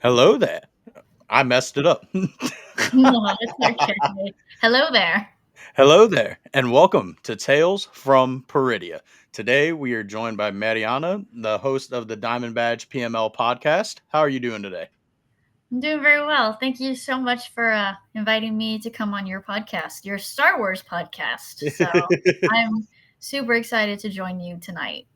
Hello there. I messed it up. No, it's okay. Hello there. Hello there, and welcome to Tales from Peridia. Today we are joined by Mariana, the host of the Diamond Badge PML podcast. How are you doing today? I'm doing very well. Thank you so much for inviting me to come on your podcast, your Star Wars podcast. So I'm super excited to join you tonight.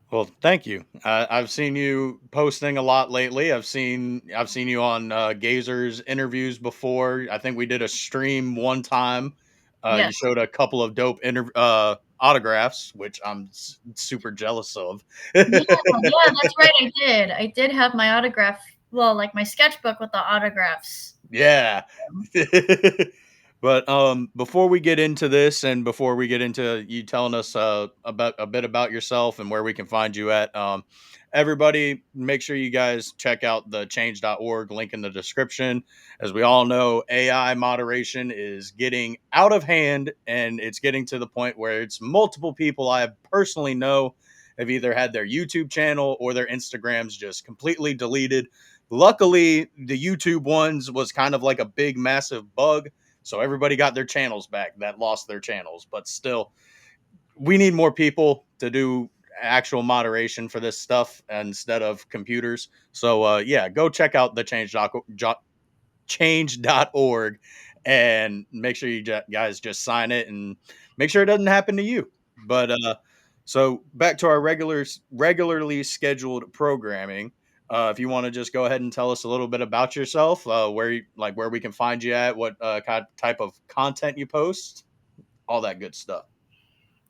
Well, thank you. I've seen you posting a lot lately. I've seen you on Gazer's interviews before. I think we did a stream one time. You Yes. showed a couple of dope autographs, which I'm super jealous of. Yeah, yeah, that's right. I did. I did have my autograph, well, like my sketchbook with the autographs. Yeah. But before we get into this and before we get into you telling us about a bit about yourself and where we can find you at, everybody make sure you guys check out the change.org link in the description. As we all know, AI moderation is getting out of hand and it's getting to the point where it's multiple people I personally know have either had their YouTube channel or their Instagrams just completely deleted. Luckily, the YouTube ones was kind of like a big, massive bug. So everybody got their channels back that lost their channels. But still, we need more people to do actual moderation for this stuff instead of computers. So, yeah, go check out the change.org and make sure you guys just sign it and make sure it doesn't happen to you. But so back to our regularly scheduled programming. If you want to just go ahead and tell us a little bit about yourself, where we can find you at, what type of content you post, all that good stuff.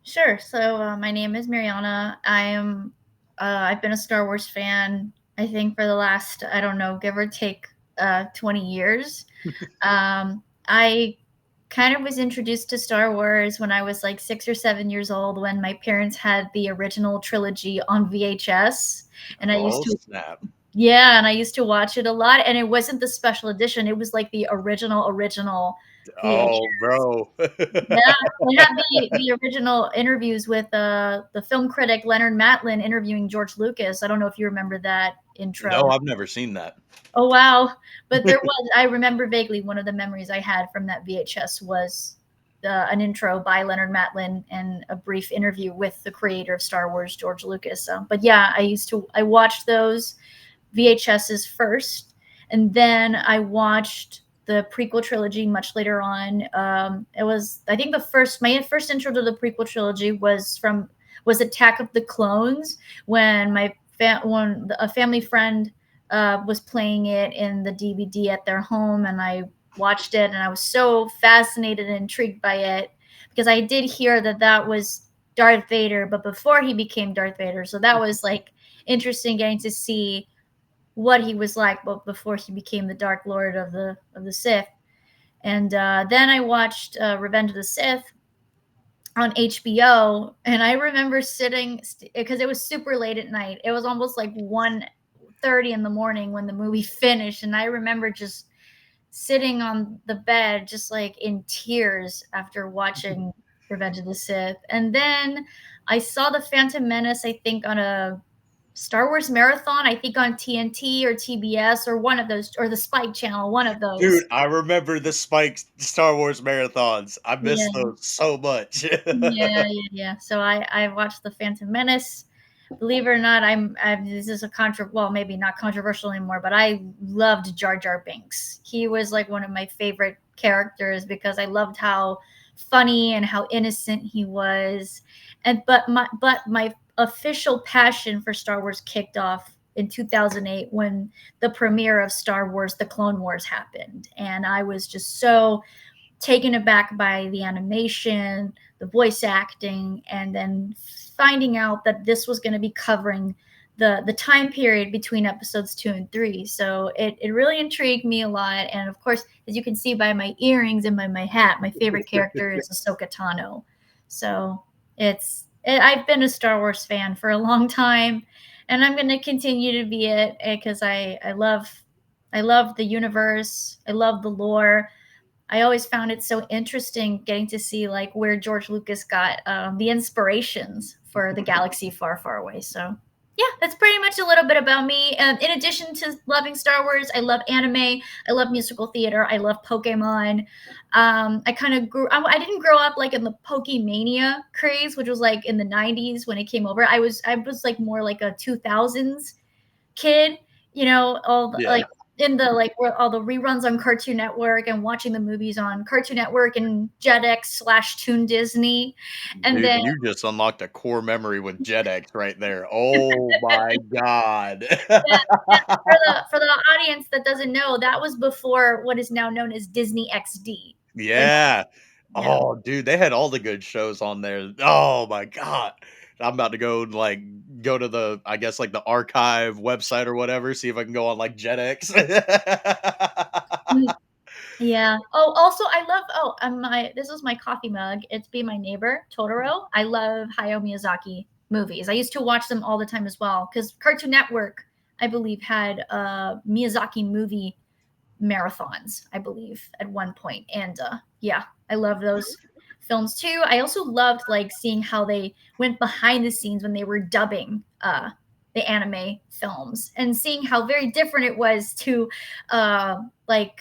Sure. So my name is Mariana. I've been a Star Wars fan, I think, for the last, I don't know, give or take 20 years. I kind of was introduced to Star Wars when I was like 6 or 7 years old, when my parents had the original trilogy on VHS. And I used Oh to, snap! yeah, and I used to watch it a lot. And it wasn't the special edition, it was like the original Oh, VHS. bro. Yeah, they had the original interviews with the film critic Leonard Matlin interviewing George Lucas. I don't know if you remember that No, intro. I've never seen that. Oh wow! But there was, I remember vaguely, one of the memories I had from that VHS was an intro by Leonard Matlin and a brief interview with the creator of Star Wars, George Lucas. But yeah, I watched those VHSs first, and then I watched the prequel trilogy much later on. It was, I think, my first intro to the prequel trilogy was Attack of the Clones, when a family friend was playing it in the DVD at their home, and I watched it, and I was so fascinated and intrigued by it because I did hear that that was Darth Vader, but before he became Darth Vader. So that was like interesting, getting to see what he was like, but before he became the Dark Lord of the Sith. And then I watched Revenge of the Sith on HBO, and I remember sitting because it was super late at night. It was almost like 1:30 in the morning when the movie finished, and I remember just sitting on the bed, just like in tears after watching Revenge of the Sith. And then I saw the Phantom Menace, I think, on a Star Wars marathon, I think on TNT or TBS or one of those, or the Spike Channel, one of Dude, those. I remember the Spike Star Wars marathons. I miss Yeah, those so much. yeah. So I watched the Phantom Menace. Believe it or not, this is well, maybe not controversial anymore, but I loved Jar Jar Binks. He was like one of my favorite characters because I loved how funny and how innocent he was. And but my official passion for Star Wars kicked off in 2008 when the premiere of Star Wars The Clone Wars happened, and I was just so taken aback by the animation, the voice acting, and then finding out that this was going to be covering the time period between episodes 2 and 3. So it really intrigued me a lot. And of course, as you can see by my earrings and by my hat, my favorite character is Ahsoka Tano. So I've been a Star Wars fan for a long time, and I'm going to continue to be it because I love the universe. I love the lore. I always found it so interesting getting to see like where George Lucas got the inspirations for the galaxy far, far away. So Yeah, that's pretty much a little bit about me. In addition to loving Star Wars, I love anime. I love musical theater. I love Pokemon. I kind of grew. I didn't grow up like in the Pokemania craze, which was like in the '90s when it came over. I was like more like a 2000s kid. You know, all the, Yeah. like in the like where all the reruns on Cartoon Network and watching the movies on Cartoon Network and Jetix/Toon Disney, and Dude, then you just unlocked a core memory with JetX right there. Oh my god. yeah, yeah. For the audience that doesn't know, that was before what is now known as Disney XD. When Yeah. yeah. Oh, dude, they had all the good shows on there. Oh my god. I'm about to go, like, go to the I guess, like, the archive website or whatever, see if I can go on, like, JetX. Mm, yeah. Oh, also I love my this is my coffee mug. It's Be My Neighbor, Totoro. I love Hayao Miyazaki movies. I used to watch them all the time as well because Cartoon Network, I believe, had Miyazaki movie marathons, I believe, at one point. And yeah, I love those films too. I also loved like seeing how they went behind the scenes when they were dubbing the anime films and seeing how very different it was to like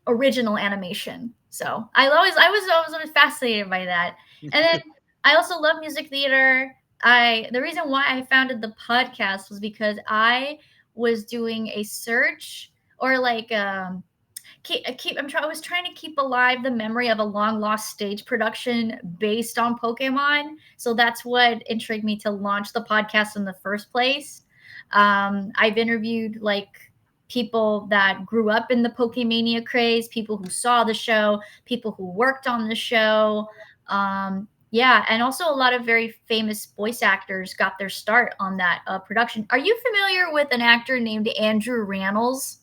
original animation. So I was always fascinated by that. And then I also love music theater. The reason why I founded the podcast was because I was doing a search or like I was trying to keep alive the memory of a long lost stage production based on Pokemon. So that's what intrigued me to launch the podcast in the first place. I've interviewed like people that grew up in the Pokemania craze, people who saw the show, people who worked on the show. Yeah, and also a lot of very famous voice actors got their start on that production. Are you familiar with an actor named Andrew Rannells?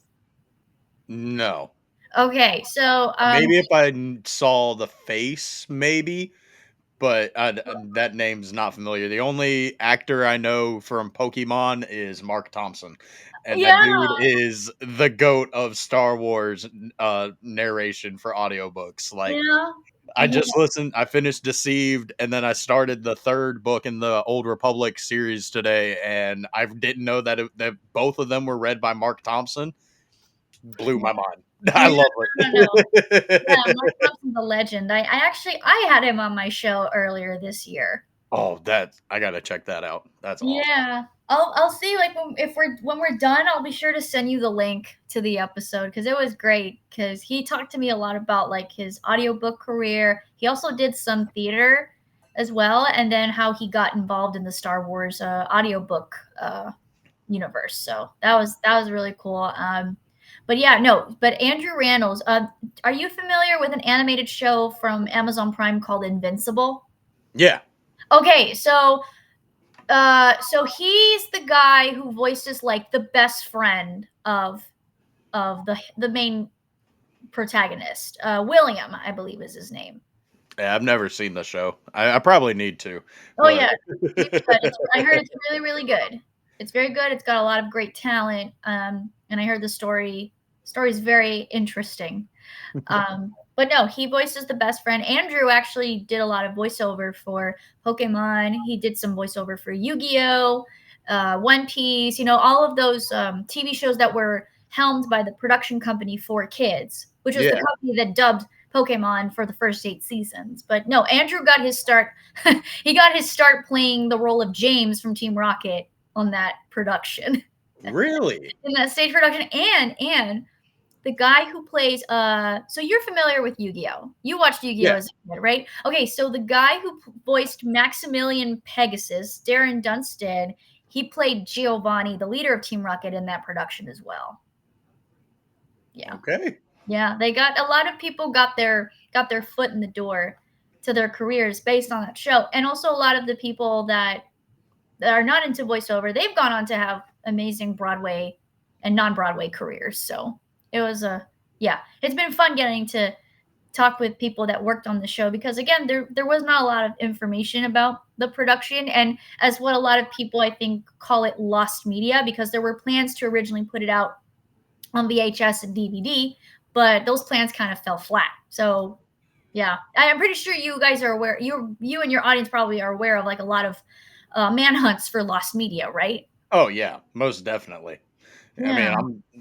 No. Okay, so Maybe if I saw the face, maybe, but that name's not familiar. The only actor I know from Pokemon is Mark Thompson, and that yeah, dude is the goat of Star Wars narration for audiobooks. Like, yeah, I yeah, just listened. I finished Deceived, and then I started the third book in the Old Republic series today, and I didn't know that both of them were read by Mark Thompson. Blew my mind. I yeah. love No, no, no. Yeah, Mark it. Thompson's a legend. I had him on my show earlier this year. Oh, that I gotta check that out. That's awesome. Yeah, I'll see like when we're done, I'll be sure to send you the link to the episode because it was great. Because he talked to me a lot about like his audiobook career. He also did some theater as well, and then how he got involved in the Star Wars audiobook universe. So that was really cool. But yeah, no. But Andrew Rannells, are you familiar with an animated show from Amazon Prime called Invincible? Yeah. Okay, so he's the guy who voices like the best friend of the main protagonist. William, I believe, is his name. Yeah, I've never seen the show. I probably need to, Oh but yeah, it's good. I heard it's really really good. It's very good. It's got a lot of great talent. And I heard the story's very interesting. But no, he voices the best friend. Andrew actually did a lot of voiceover for Pokemon. He did some voiceover for Yu-Gi-Oh, One Piece. You know, all of those TV shows that were helmed by the production company for kids, which was the yeah. company that dubbed Pokemon for the first 8 seasons. But no, Andrew got his start. He got his start playing the role of James from Team Rocket on that production, Really? in that stage production, and the guy who plays so you're familiar with Yu-Gi-Oh. You watched Yu-Gi-Oh Yeah. as a kid, right? Okay, so the guy who voiced Maximilian Pegasus, Darren Dunstead, he played Giovanni, the leader of Team Rocket, in that production as well. Yeah. Okay. Yeah, they got a lot of people got their foot in the door to their careers based on that show. And also a lot of the people that are not into voiceover, they've gone on to have amazing Broadway and non-Broadway careers. So it was yeah, it's been fun getting to talk with people that worked on the show because again, there was not a lot of information about the production and as what a lot of people I think call it lost media because there were plans to originally put it out on VHS and DVD, but those plans kind of fell flat. So yeah, I'm pretty sure you guys are aware. You and your audience probably are aware of like a lot of manhunts for lost media, right? Oh yeah, most definitely. I mean, Yeah.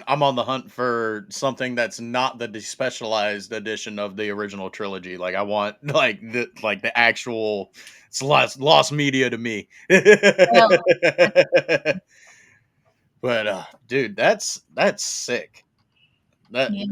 I'm on the hunt for something that's not the despecialized edition of the original trilogy. Like I want like the actual it's lost media to me. Really. But dude, that's sick. That Yeah.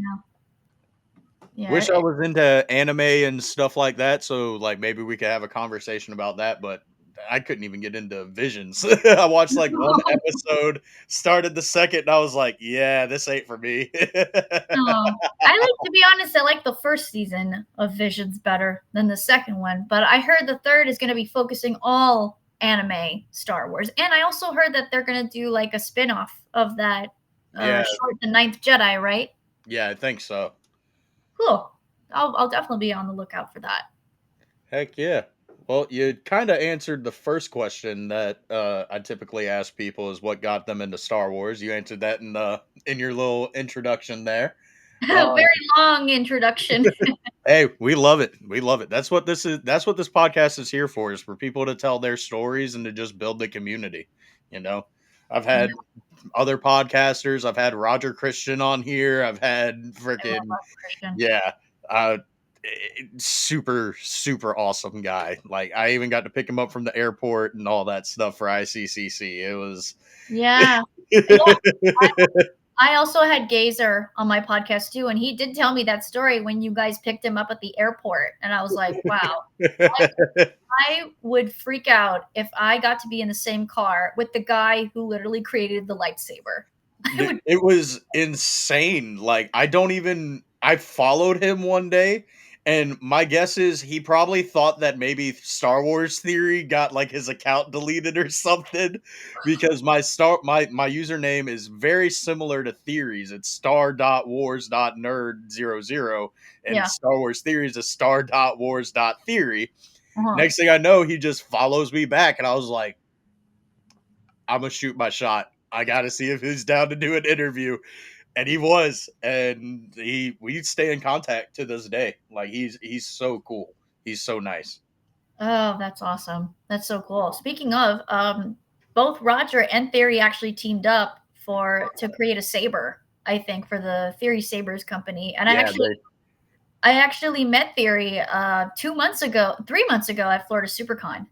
Yeah. wish I was into anime and stuff like that, so like maybe we could have a conversation about that, but I couldn't even get into Visions. I watched like one episode, started the second, and I was like, yeah, this ain't for me. No. I like to be honest, I like the first season of Visions better than the second one, but I heard the third is gonna be focusing all anime Star Wars. And I also heard that they're gonna do like a spin-off of that Yeah, short The Ninth Jedi, right? yeah, I think so. Cool. I'll definitely be on the lookout for that. Heck yeah. Well, you kind of answered the first question that I typically ask people is what got them into Star Wars. You answered that in your little introduction there. Very long introduction. Hey, we love it. We love it. That's what this is. That's what this podcast is here for, is for people to tell their stories and to just build the community. You know, I've Yeah, had other podcasters. I've had Roger Christian on here. I've had I love freaking, Darth Christian. yeah, uh, super, super awesome guy. Like, I even got to pick him up from the airport and all that stuff for ICCC. It was, Yeah. Yeah, I also had Gazer on my podcast too, and he did tell me that story when you guys picked him up at the airport, and I was like, "Wow, I would freak out if I got to be in the same car with the guy who literally created the lightsaber." I would. It was insane. Like, I followed him one day, and my guess is he probably thought that maybe Star Wars Theory got like his account deleted or something, because my username is very similar to Theories. It's star.wars.nerd00, and Yeah. Star Wars Theories is star.wars.theory. Uh-huh. Next thing I know, he just follows me back, and I was like, I'm gonna shoot my shot. I gotta see if he's down to do an interview, and he was, and he we stay in contact to this day. Like he's so cool. He's so nice. Oh, that's awesome. That's so cool. Speaking of, both Roger and Theory actually teamed up for to create a saber, I think, for the Theory Sabers company. And Yeah, I actually met Theory 2 months ago, 3 months ago at Florida SuperCon.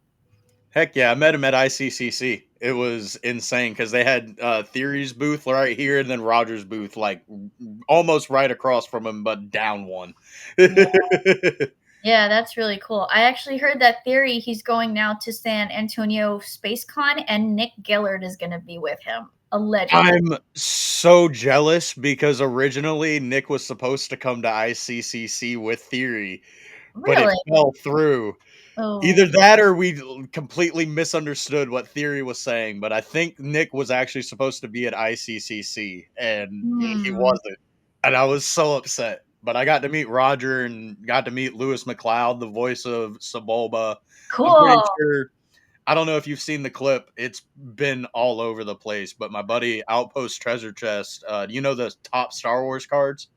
heck yeah. I met him at ICCC. It was insane because they had Theory's booth right here, and then Roger's booth like almost right across from him, but down one. Yeah. Yeah, that's really cool. I actually heard that Theory, he's going now to San Antonio Space Con, and Nick Gillard is going to be with him, allegedly. I'm so jealous because originally Nick was supposed to come to ICCC with Theory, but it Really? fell through. Oh, Either that or we completely misunderstood what Theory was saying, but I think Nick was actually supposed to be at ICCC and he hmm. wasn't. And I was so upset. But I got to meet Roger and got to meet Lewis McLeod, the voice of Sebulba. I'm pretty Cool. sure, I don't know if you've seen the clip. It's been all over the place. But my buddy Outpost Treasure Chest, do you know the top Star Wars cards?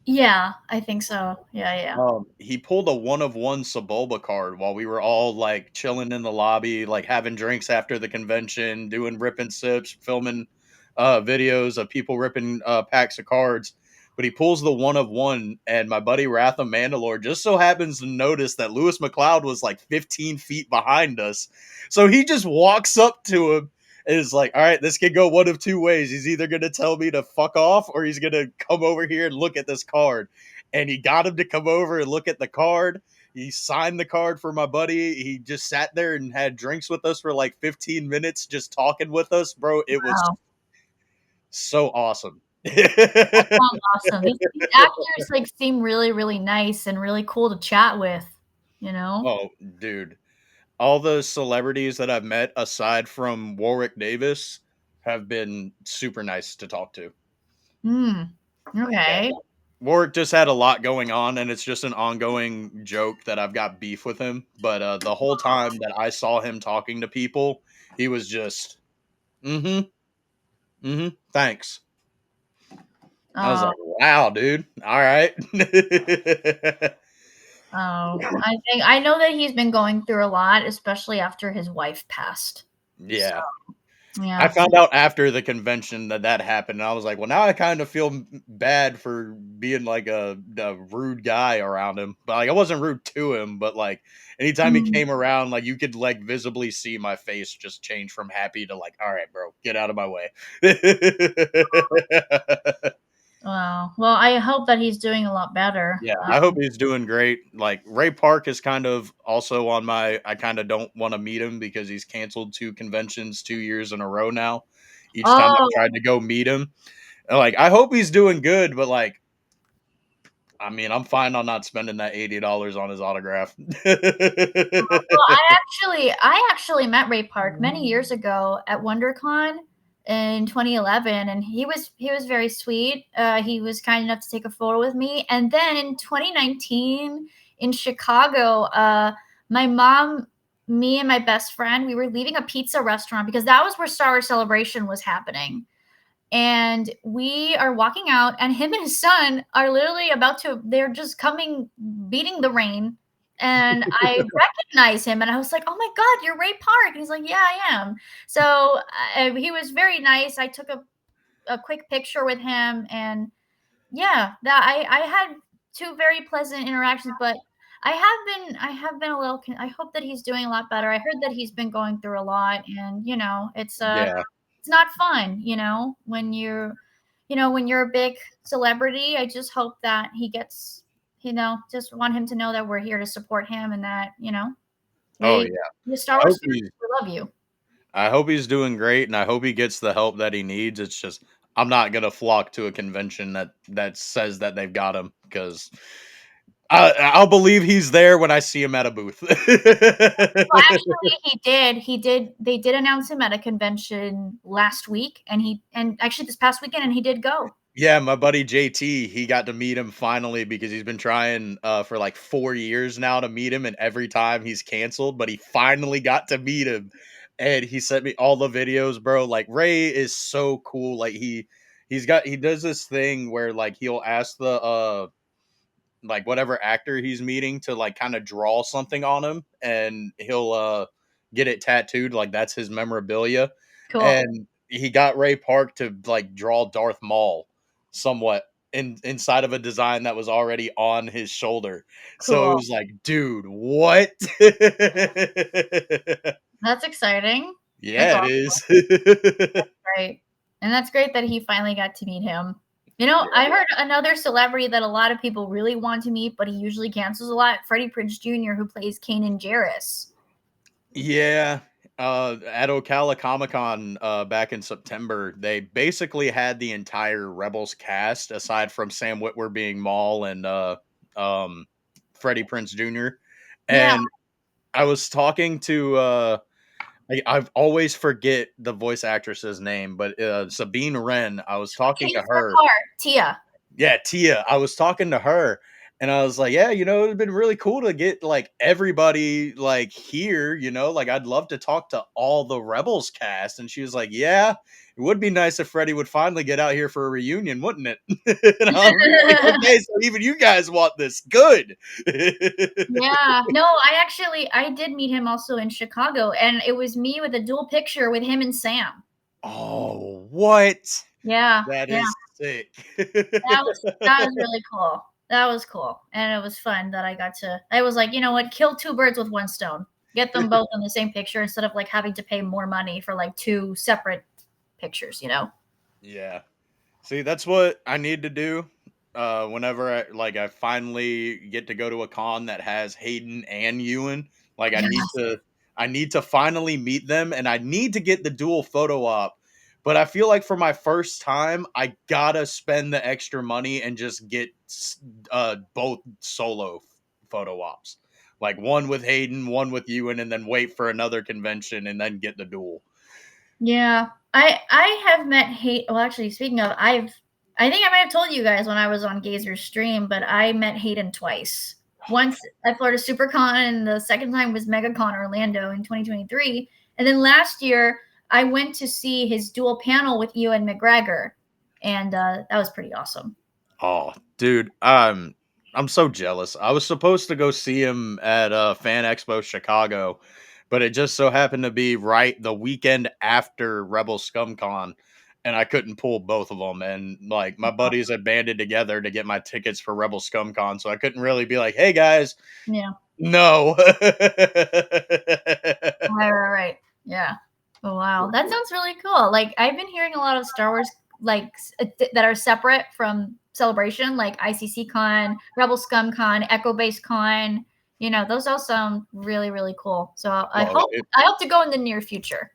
Yeah, I think so. Yeah, yeah. He pulled a one of one Sebulba card while we were all like chilling in the lobby, like having drinks after the convention, doing rip and sips, filming videos of people ripping packs of cards. But he pulls the one of one, and my buddy Wrath of Mandalore just so happens to notice that Lewis McLeod was like 15 feet behind us. So he just walks up to him and is like, all right, this could go one of two ways. He's either going to tell me to fuck off or he's going to come over here and look at this card, and he got him to come over and look at the card. He signed the card for my buddy. He just sat there and had drinks with us for like 15 minutes, just talking with us, bro. It was Wow. so awesome. That sounds awesome. These actors like seem really, really nice and really cool to chat with, you know? Oh, dude. All the celebrities that I've met aside from Warwick Davis have been super nice to talk to. Hmm. Yeah. Okay. Warwick just had a lot going on, and it's just an ongoing joke that I've got beef with him. But the whole time that I saw him talking to people, he was just, mm-hmm, mm-hmm, thanks. I was Uh, like, wow, dude. All right. Oh, I know that he's been going through a lot, especially after his wife passed. So, Yeah. I yeah. found out after the convention that that happened, and I was like, "Well, now I kind of feel bad for being like a rude guy around him." But like, I wasn't rude to him, but like, anytime he Mm, came around, like, you could like visibly see my face just change from happy to like, "All right, bro, get out of my way." wow. Well, I hope that he's doing a lot better. Yeah, I hope he's doing great. Like Ray Park is kind of also on my I kind of don't want to meet him because he's canceled 2 conventions 2 years in a row now. Each time I've Oh, tried to go meet him. And like I hope he's doing good, but like I mean, I'm fine on not spending that $80 on his autograph. well, I actually met Ray Park many years ago at WonderCon in 2011, and he was very sweet. He was kind enough to take a photo with me, and then in 2019 in Chicago, my mom, me, and my best friend, we were leaving a pizza restaurant because that was where Star Wars Celebration was happening, and we are walking out, and him and his son are literally about to, they're just coming, beating the rain, and I recognize him, and I was like, oh my god, you're Ray Park, and he's like, yeah, I am. So he was very nice. I took a quick picture with him, and yeah, that I had two very pleasant interactions, but I have been a little I hope that he's doing a lot better. I heard that he's been going through a lot, and Yeah. it's not fun, when you're a big celebrity. I just hope that he gets, just want him to know that we're here to support him, and that, Oh we yeah. the Star I Wars hope fans, he's we love you. I hope he's doing great and I hope he gets the help that he needs. It's just I'm not gonna flock to a convention that says that they've got him because I'll believe he's there when I see him at a booth. Well, actually, they did announce him at a convention last week, and actually this past weekend, and he did go. Yeah, my buddy JT, he got to meet him finally because he's been trying for like 4 years now to meet him, and every time he's canceled, but he finally got to meet him. And he sent me all the videos, bro. Like Ray is so cool. Like he does this thing where like he'll ask the like whatever actor he's meeting to like kind of draw something on him and he'll get it tattooed like that's his memorabilia. Cool. And he got Ray Park to like draw Darth Maul somewhat inside of a design that was already on his shoulder. So it Cool. was like, dude, what? That's exciting. That's Yeah, it awesome. is. Great. And that's great that he finally got to meet him. Yeah. I heard another celebrity that a lot of people really want to meet, but he usually cancels a lot. Freddie Prinze Jr., who plays Kanan Jarrus. Yeah. At Ocala Comic Con back in September, they basically had the entire Rebels cast aside from Sam Witwer being Maul and um, Freddie Prince Jr. Yeah, And I was talking to I've always forget the voice actress's name, but Sabine Wren. I was talking to Tia's her. car. Tia. Yeah, Tia. I was talking to her and I was like, "Yeah, it'd been really cool to get like everybody like here, like I'd love to talk to all the Rebels cast." And she was like, "Yeah, it would be nice if Freddie would finally get out here for a reunion, wouldn't it?" And I was like, "Okay, so even you guys want this. Good." Yeah. No, I did meet him also in Chicago, and it was me with a dual picture with him and Sam. Oh, what? Yeah, That yeah. is sick. That was really cool. That was cool, and it was fun that I was like, you know what, kill two birds with one stone. Get them both in the same picture instead of like having to pay more money for like two separate pictures. Yeah. See, that's what I need to do. Whenever I finally get to go to a con that has Hayden and Ewan, like I need to finally meet them, and I need to get the dual photo op. But I feel like for my first time, I gotta spend the extra money and just get both solo photo ops, like one with Hayden, one with Ewan, and then wait for another convention and then get the dual. Yeah. I have met hate well, actually, speaking of, I think I might have told you guys when I was on Gazer's stream, but I met Hayden twice. Once at Florida SuperCon, and the second time was MegaCon Orlando in 2023. And then last year, I went to see his dual panel with Ewan McGregor, and that was pretty awesome. Oh, dude, I'm so jealous. I was supposed to go see him at Fan Expo Chicago, but it just so happened to be right the weekend after Rebel ScumCon, and I couldn't pull both of them. And like my buddies had banded together to get my tickets for Rebel ScumCon, so I couldn't really be like, "Hey guys, Yeah. no." Right. Yeah. Oh, wow. That sounds really cool. Like, I've been hearing a lot of Star Wars, like, that are separate from Celebration, like ICC Con, Rebel Scum Con, Echo Base Con. You know, those all sound really, really cool. So Well, I hope to go in the near future.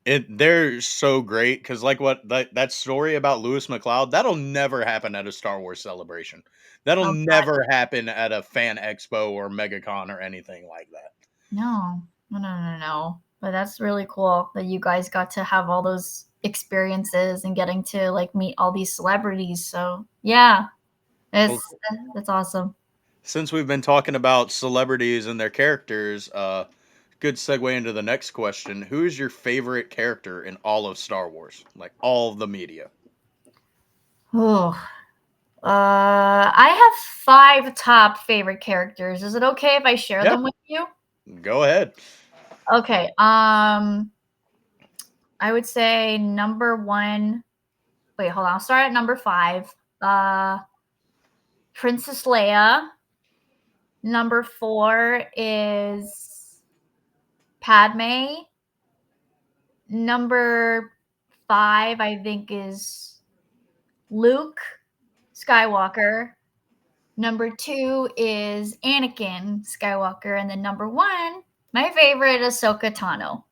they're so great because like what that story about Lewis McLeod, that'll never happen at a Star Wars celebration. That'll Oh, never happen at a fan expo or megacon or anything like that. no, no, no, no, no. But that's really cool that you guys got to have all those experiences and getting to like meet all these celebrities. So yeah, Well, that's awesome. since we've been talking about celebrities and their characters, good segue into the next question. Who is your favorite character in all of Star Wars? Like all of the media? Oh, I have 5 top favorite characters. Is it okay if I share Yeah, them with you? go ahead. Okay. I would say number 1. Wait, hold on. I'll start at number 5. Uh, Princess Leia. Number 4 is Padme. Number 5, I think, is Luke Skywalker. Number 2 is Anakin Skywalker, and then number 1, my favorite, Ahsoka Tano.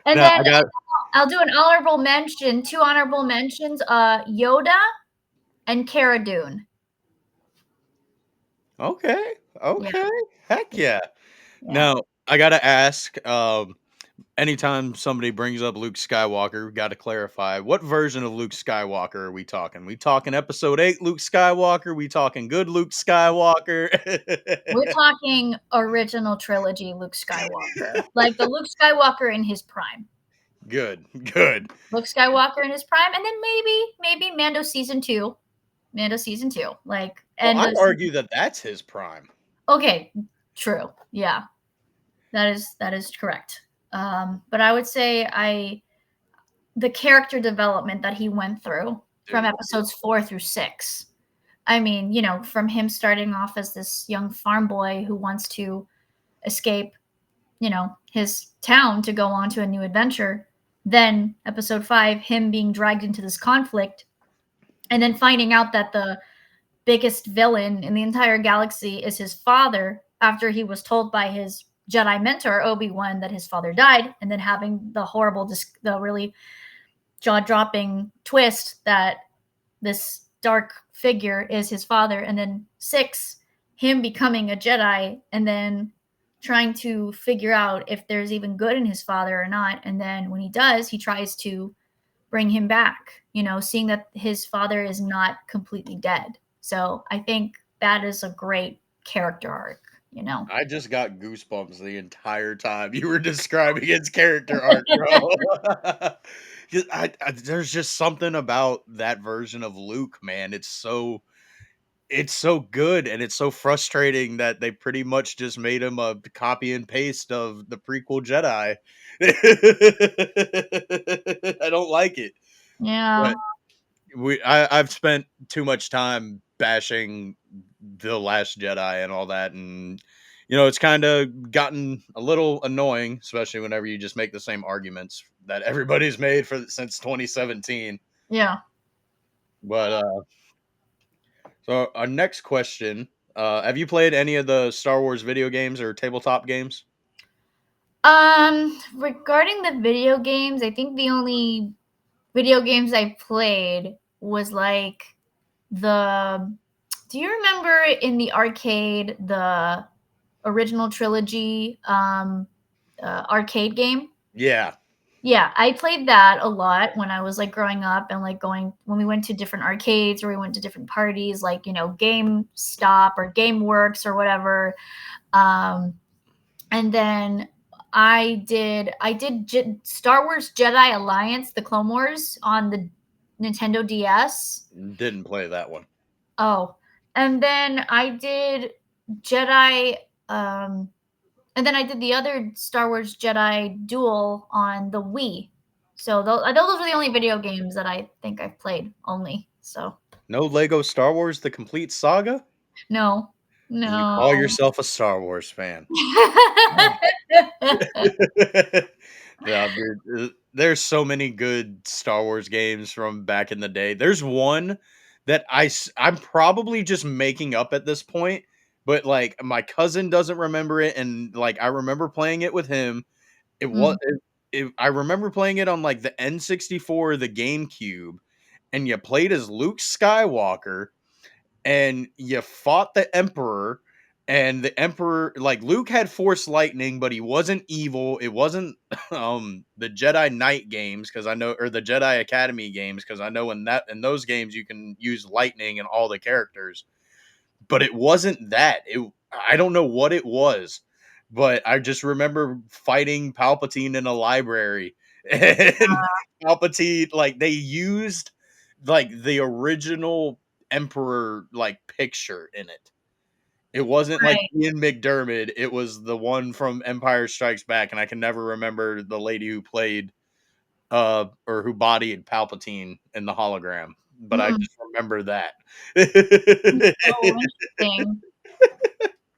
And Now then I got I'll do an honorable mention, 2 honorable mentions, Yoda and Cara Dune. okay, Yeah, okay, heck yeah, yeah. yeah. Now I gotta ask. Anytime somebody brings up Luke Skywalker, we got to clarify what version of Luke Skywalker are we talking? We talking Episode 8 Luke Skywalker? We talking good Luke Skywalker? We're talking original trilogy Luke Skywalker, like the Luke Skywalker in his prime. Good, good. Luke Skywalker in his prime, and then maybe Mando season 2. Mando season 2, like, Well, end I'd of argue that that's his prime. okay, true. Yeah. That is correct. But I would say the character development that he went through from Dude, episodes 4 through 6. I mean, you know, from him starting off as this young farm boy who wants to escape, you know, his town to go on to a new adventure. Then episode 5, him being dragged into this conflict, and then finding out that the biggest villain in the entire galaxy is his father after he was told by his Jedi mentor Obi-Wan that his father died, and then having the really jaw-dropping twist that this dark figure is his father, and then 6, him becoming a Jedi and then trying to figure out if there's even good in his father or not, and then when he does, he tries to bring him back, you know, seeing that his father is not completely dead. So I think that is a great character arc, you know. I just got goosebumps the entire time you were describing his character arc, bro. There's just something about that version of Luke, man. It's so good, and it's so frustrating that they pretty much just made him a copy and paste of the prequel Jedi. I don't like it, Yeah. but I've spent too much time bashing the Last Jedi and all that, and it's kind of gotten a little annoying, especially whenever you just make the same arguments that everybody's made for since 2017. Yeah. But so our next question, have you played any of the Star Wars video games or tabletop games? Regarding the video games, I think the only video games I played was like the do you remember in the arcade the original trilogy arcade game? Yeah. Yeah, I played that a lot when I was like growing up and like going when we went to different arcades or we went to different parties, like, you know, GameStop or GameWorks or whatever. Um, and then Star Wars Jedi Alliance, the Clone Wars on the Nintendo DS. Didn't play that one. Oh, and then I did Jedi, um, and then I did the other Star Wars Jedi Duel on the Wii. So those are the only video games that I think I've played only. So No Lego Star Wars: The Complete Saga? no, And you no. call yourself a Star Wars fan. Yeah, dude, there's so many good Star Wars games from back in the day. There's one that I'm probably just making up at this point, but, like, my cousin doesn't remember it, and, like, I remember playing it with him. It was Mm, I remember playing it on, like, the N64 or the GameCube, and you played as Luke Skywalker, and you fought the Emperor, and the Emperor, like, Luke had Force lightning, but he wasn't evil. It wasn't the Jedi Knight games, because I know, or the Jedi Academy games, because I know in those games you can use lightning and all the characters, but it wasn't that. I don't know what it was, but I just remember fighting Palpatine in a library, and Palpatine, like, they used, like, the original Emperor, like, picture in it. It wasn't like right. Ian McDermott. It was the one from Empire Strikes Back, and I can never remember the lady who played or who bodied Palpatine in the hologram, but I Mm. just remember that. Oh, interesting.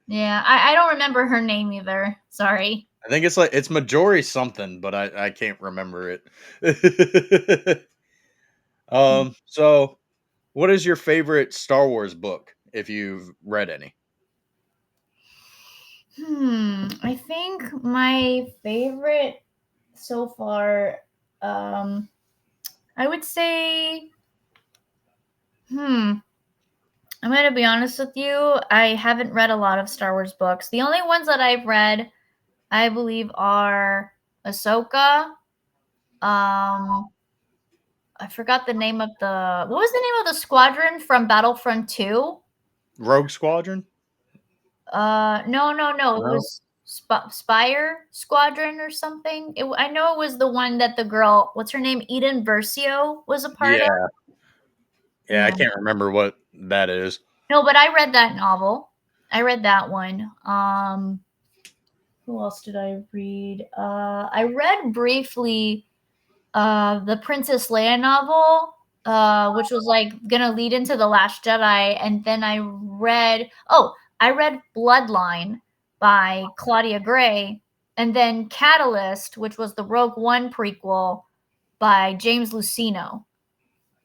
Yeah, I don't remember her name either. Sorry. I think it's like it's Majori something, but I can't remember it. So what is your favorite Star Wars book if you've read any? I think my favorite so far, um, I would say, hmm, I'm gonna be honest with you. I haven't read a lot of Star Wars books. The only ones that I've read, I believe, are Ahsoka. Um, I forgot the name of the what was the name of the squadron from Battlefront 2? Rogue Squadron? No, no, no. It No. was Spire Squadron or something. I know it was the one that the girl, what's her name, Eden Versio was a part of. Yeah. Yeah, I Yeah. can't remember what that is. No, but I read that novel. I read that one. Who else did I read? I read briefly the Princess Leia novel, which was like gonna lead into the Last Jedi, and then I read Bloodline by Claudia Gray, and then Catalyst, which was the Rogue One prequel by James Luceno.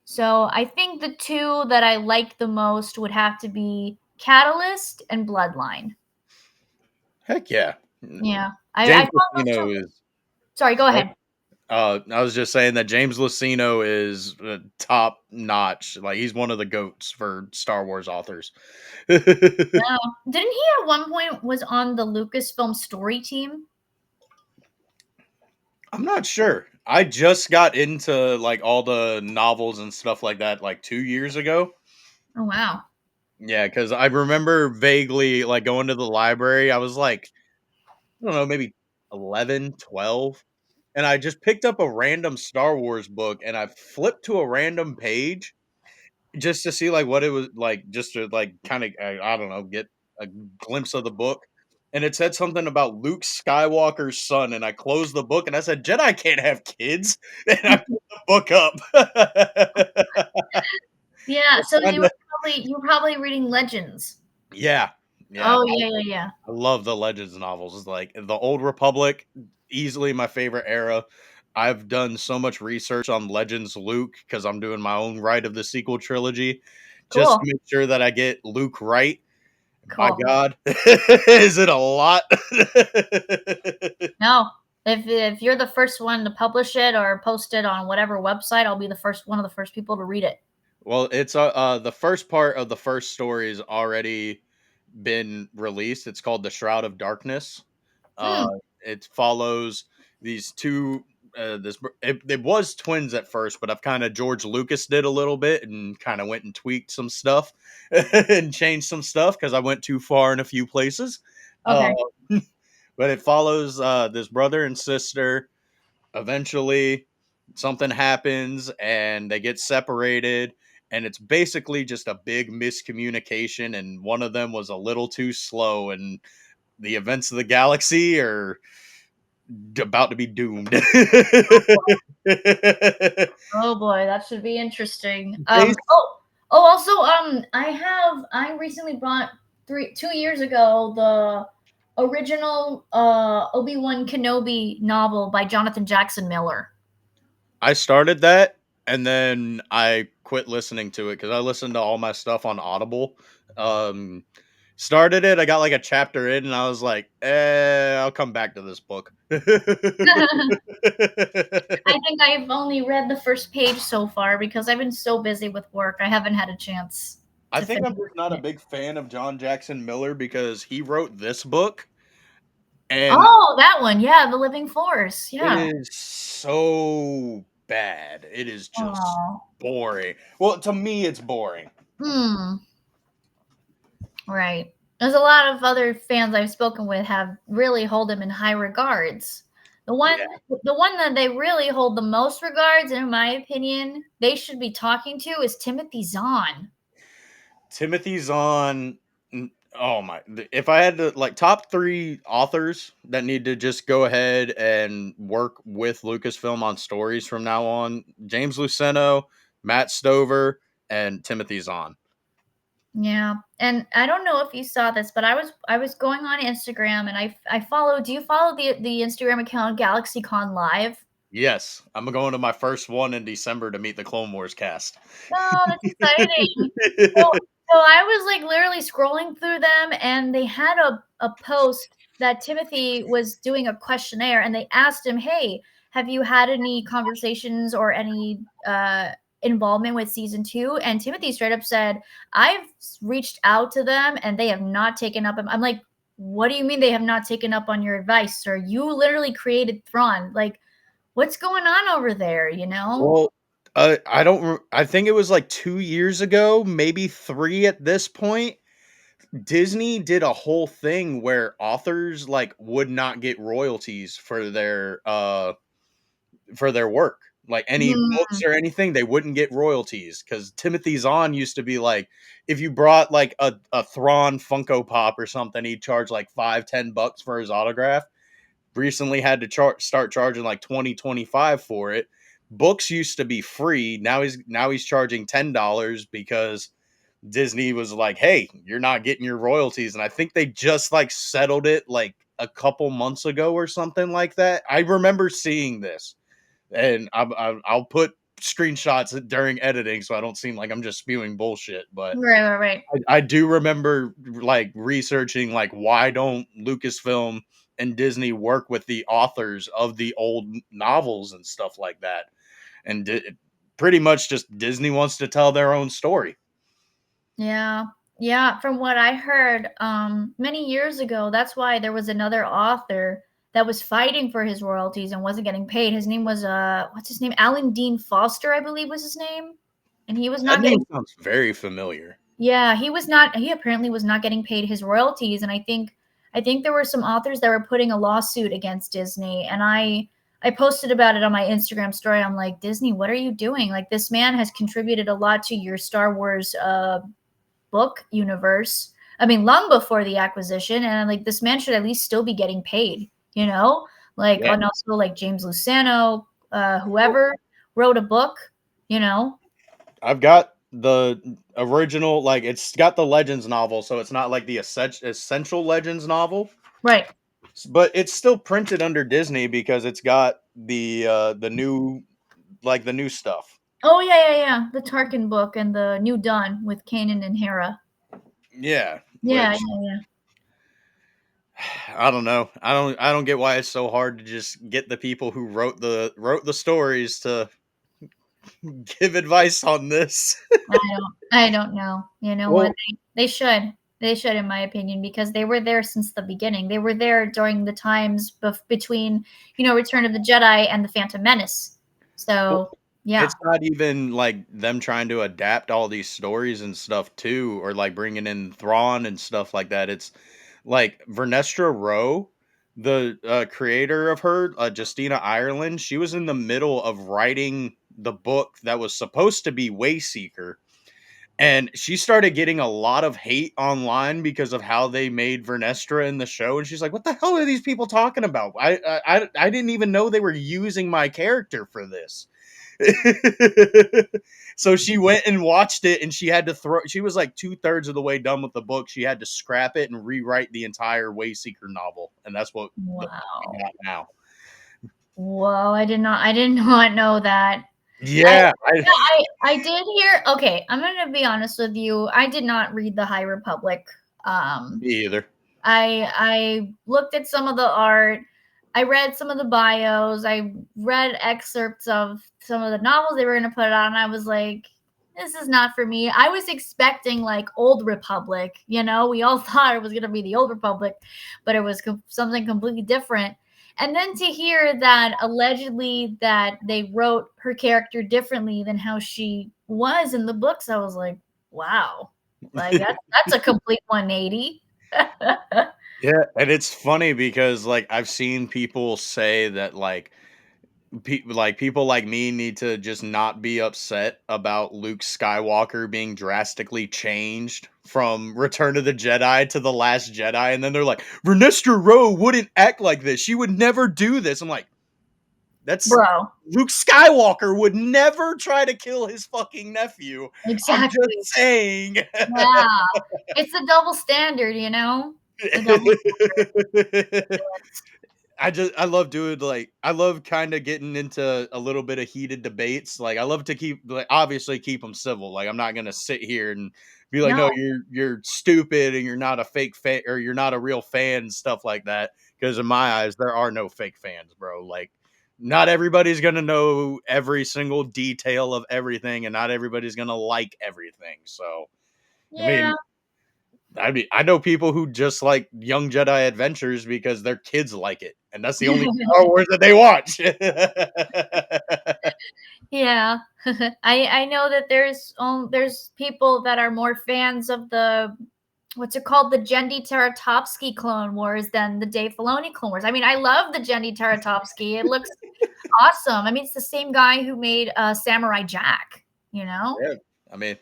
So I think the two that I like the most would have to be Catalyst and Bloodline. Heck yeah. Yeah, I James found those two. Luceno is Sorry, go ahead. I was just saying that James Luceno is top notch. Like, he's one of the goats for Star Wars authors. Wow. Didn't he at one point was on the Lucasfilm story team? I'm not sure. I just got into, like, all the novels and stuff like that, like, 2 years ago. Oh wow. Yeah, because I remember vaguely, like, going to the library. I was, like, I don't know, maybe 11, 12, and I just picked up a random Star Wars book, and I flipped to a random page just to see, like, what it was like, just to, like, kinda, I don't know, get a glimpse of the book, and it said something about Luke Skywalker's son, and I closed the book, and I said, "Jedi can't have kids," and I picked the book up. Yeah, It's so kinda you were probably reading Legends. Yeah, yeah, Oh yeah, yeah, yeah. I love the Legends novels. It's like the Old Republic, easily my favorite era. I've done so much research on Legends Luke because I'm doing my own right of the sequel trilogy, just to Cool. make sure that I get Luke right. By Cool. God, is it a lot? No. If you're the first one to publish it or post it on whatever website, I'll be the first one of the first people to read it. Well, it's the first part of the first story is already been released. It's called The Shroud of Darkness. Uh, Hmm. it follows these two. It was twins at first, but I've kind of George Lucas did a little bit and kind of went and tweaked some stuff and changed some stuff because I went too far in a few places. Uh, Okay. but it follows this brother and sister. Eventually, something happens and they get separated, and it's basically just a big miscommunication, and one of them was a little too slow, and the events of the galaxy are about to be doomed. Oh boy, that should be interesting. Base- Also, I recently bought 2 years ago the original Obi-Wan Kenobi novel by Jonathan Jackson Miller. I started that and then I quit listening to it because I listened to all my stuff on Audible. Um, Started it, I got like a chapter in, and I was like, I'll come back to this book. I think I've only read the first page so far because I've been so busy with work. I haven't had a chance I to think finish I'm just not a it. big fan of John Jackson Miller because he wrote this book and Oh, that one. Yeah, The Living Force. it Yeah. is so bad. It is just Oh. boring. Well, to me, it's boring. Hmm. Right. There's a lot of other fans I've spoken with have really hold him in high regards. The one Yeah. the one that they really hold the most regards, in my opinion, they should be talking to is Timothy Zahn. Timothy Zahn. Oh my! If I had to like top three authors that need to just go ahead and work with Lucasfilm on stories from now on, James Luceno, Matt Stover, and Timothy Zahn. Yeah. And I don't know if you saw this, but I was going on Instagram and I follow do you follow the Instagram account GalaxyCon Live? Yes, I'm going to my first one in December to meet the Clone Wars cast. Oh, that's exciting. So I was like literally scrolling through them and they had a post that Timothy was doing a questionnaire and they asked him, "Hey, have you had any conversations or any involvement with season 2?" And Timothy straight up said, "I've reached out to them and they have not taken up." I'm like, "What do you mean they have not taken up on your advice, sir? You literally created Thrawn. Like, what's going on over there, you know?" Well, I don't. I think it was like 2 years ago, maybe three at this point. Disney did a whole thing where authors like would not get royalties for their work. Like any Hmm. books or anything, they wouldn't get royalties because Timothy Zahn used to be like, if you brought like a Thrawn Funko Pop or something, he'd charge like $5-10 for his autograph. Recently had to start charging like 20-25 for it. Books used to be free. Now he's charging $10 because Disney was like, "Hey, you're not getting your royalties." And I think they just like settled it like a couple months ago or something like that. I remember seeing this, and I'll put screenshots during editing so I don't seem like I'm just spewing bullshit. But Right, right, right. I do remember like researching like why don't Lucasfilm and Disney work with the authors of the old novels and stuff like that, and pretty much just Disney wants to tell their own story. Yeah. Yeah, from what I heard, many years ago, that's why there was another author that was fighting for his royalties and wasn't getting paid. His name was what's his name? Alan Dean Foster, I believe was his name. And he was That not name getting sounds very familiar. yeah, he apparently was not getting paid his royalties and I think there were some authors that were putting a lawsuit against Disney and I posted about it on my Instagram story. I'm like, "Disney, what are you doing? Like this man has contributed a lot to your Star Wars book universe. I mean, long before the acquisition, and like this man should at least still be getting paid, you know? Like, Yeah. and also like James Luceno, whoever wrote a book, you know? I've got the original, like it's got the Legends novel, so it's not like the essential Legends novel, Right. but it's still printed under Disney because it's got the new like the new stuff. Oh yeah, yeah, yeah. The Tarkin book and the New Dawn with Kanan and Hera. Yeah, Yeah, which yeah, yeah. I don't know. I don't get why it's so hard to just get the people who wrote the stories to give advice on this. I don't know. You know what? Well, They should. They should, in my opinion, because they were there since the beginning. They were there during the times between, Return of the Jedi and the Phantom Menace. well, So, yeah. it's not even like them trying to adapt all these stories and stuff too, or like bringing in Thrawn and stuff like that. It's like Vernestra Rowe, the creator of her, Justina Ireland. She was in the middle of writing the book that was supposed to be Wayseeker, and she started getting a lot of hate online because of how they made Vernestra in the show, and she's like, "What the hell are these people talking about? I didn't even know they were using my character for this." So she went and watched it, and she had to throw. She was like 2/3 of the way done with the book. She had to scrap it and rewrite the entire Wayseeker novel, and that's what the we Wow. got now. Whoa, I did not know that. I Yeah, yeah, I did hear okay, I'm gonna be honest with you, I did not read The High Republic. Um, me either. I looked at some of the art, I read some of the bios, I read excerpts of some of the novels they were gonna put out, and I was like, "This is not for me." I was expecting, like, Old Republic, you know? We all thought it was gonna be the Old Republic, but it was something completely different. And then to hear that allegedly that they wrote her character differently than how she was in the books, I was like, "Wow." Like, that's a complete 180. Yeah, and it's funny because like I've seen people say that people like me need to just not be upset about Luke Skywalker being drastically changed from Return of the Jedi to The Last Jedi, and then they're like, Vernestra Rowe wouldn't act like this. She would never do this. I'm like, that's Bro, Luke Skywalker would never try to kill his fucking nephew. I'm just exactly. saying. Yeah. It's a double standard, you know? It's a double I love doing I love kind of getting into a little bit of heated debates. Like I love to keep obviously keep them civil. Like I'm not gonna sit here and be like, no, no, you're stupid and you're not a fake fan or you're not a real fan and stuff like that. Because in my eyes, there are no fake fans, bro. Like not everybody's gonna know every single detail of everything, and not everybody's gonna like everything. So I yeah. mean, I know people who just like Young Jedi Adventures because their kids like it, and that's the only Star Wars that they watch. Yeah. I know that there's people that are more fans of the what's it called? The Jendi Taratovsky Clone Wars than the Dave Filoni Clone Wars. I mean, I love the Jendi Taratovsky. It looks awesome. I mean, it's the same guy who made Samurai Jack, you know? Yeah, I mean,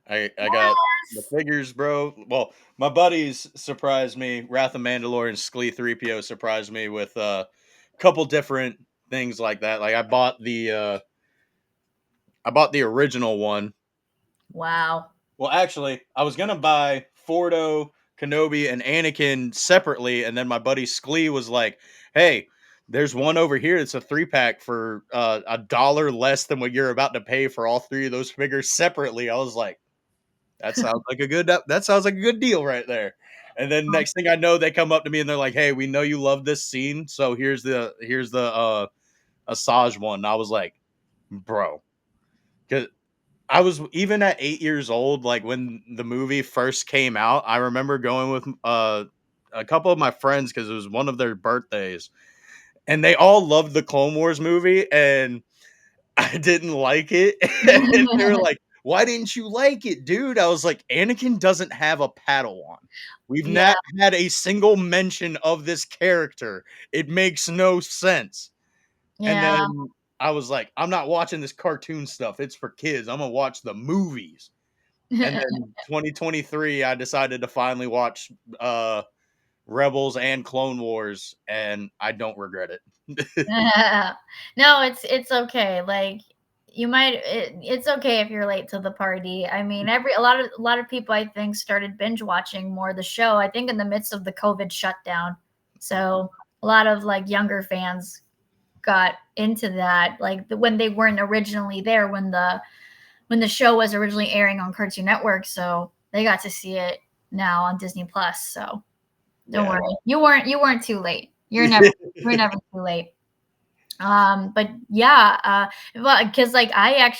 I got the Yes. figures, bro. Well, my buddies surprised me. Wrath of Mandalore and Sklee 3PO surprised me with a couple different things like that. Like I bought the original one. Wow. Well, actually, I was gonna buy Fordo, Kenobi, and Anakin separately, and then my buddy Sklee was like, "Hey, there's one over here. It's a 3-pack for $1 less than what you're about to pay for all three of those figures separately." I was like, That sounds like a good deal right there." And then next thing I know, they come up to me and they're like, "Hey, we know you love this scene, so here's the Asajj one." And I was like, "Bro," because I was even at 8 years old, like, when the movie first came out, I remember going with, a couple of my friends because it was one of their birthdays, and they all loved the Clone Wars movie, and I didn't like it, and they were like, "Why didn't you like it, dude?" I was like, "Anakin doesn't have a Padawan. We've Yeah. not had a single mention of this character. It makes no sense." And Yeah. then I was like, "I'm not watching this cartoon stuff. It's for kids. Imma watch the movies." And then 2023, I decided to finally watch, Rebels and Clone Wars, and I don't regret it. No, it's okay. Like it's okay if you're late to the party. I mean, every a lot of people I think started binge watching more of the show. I think in the midst of the COVID shutdown. So a lot of like younger fans got into that like when they weren't originally there when the show was originally airing on Cartoon Network, so they got to see it now on Disney Plus. So don't Yeah. worry. You weren't too late. You're never too late. But yeah, well, because like I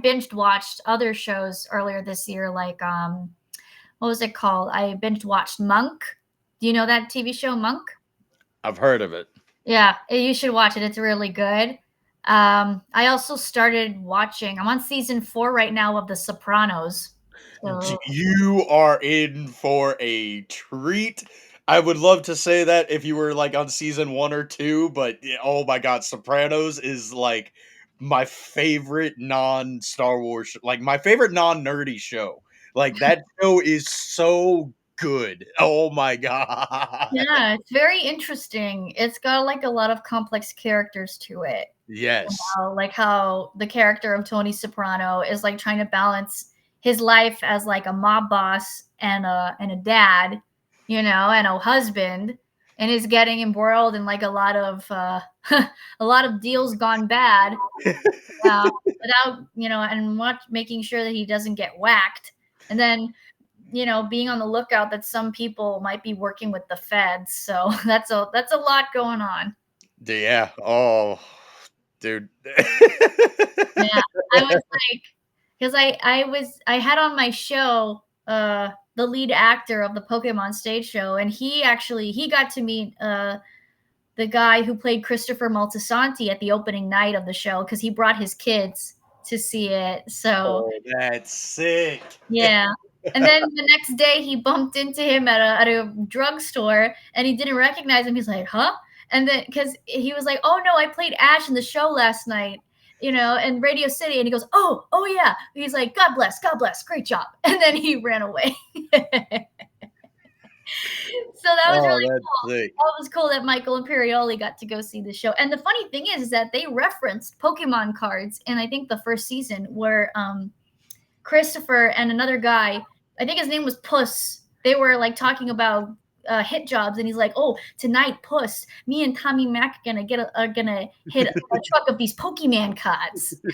binged watched other shows earlier this year, like what was it called? I binged watched Monk. Do you know that TV show Monk? I've heard of it. Yeah, you should watch it. It's really good. I also started watching. I'm on season 4 right now of The Sopranos. So You are in for a treat. I would love to say that if you were like on season 1 or 2, but oh my god, Sopranos is like my favorite non Star Wars, like my favorite non nerdy show. Like that show is so good. Oh my god. Yeah, it's very interesting. It's got like a lot of complex characters to it. Yes. Like how the character of Tony Soprano is like trying to balance his life as like a mob boss and a dad, you know, and a husband, and is getting embroiled in like a lot of a lot of deals gone bad without and making sure that he doesn't get whacked, and then being on the lookout that some people might be working with the feds. So that's a lot going on. Yeah. Oh, dude. Yeah, I was like, because I had on my show the lead actor of the Pokemon stage show, and he got to meet the guy who played Christopher Moltisanti at the opening night of the show because he brought his kids to see it. So Oh, that's sick. yeah. And then the next day, he bumped into him at a drugstore, and he didn't recognize him. He's like, "Huh?" And then because he was like, "Oh no, I played Ash in the show last night, in Radio City." And he goes, "Oh yeah." He's like, God bless, great job." And then he ran away. So that was Oh, really that's cool. sick. That was cool that Michael Imperioli got to go see the show. And the funny thing is that they referenced Pokemon cards in I think the first season where Christopher and another guy, I think his name was Puss. They were like talking about hit jobs, and he's like, "Oh, tonight, Puss, me and Tommy Mac are gonna hit a truck of these Pokemon cards." So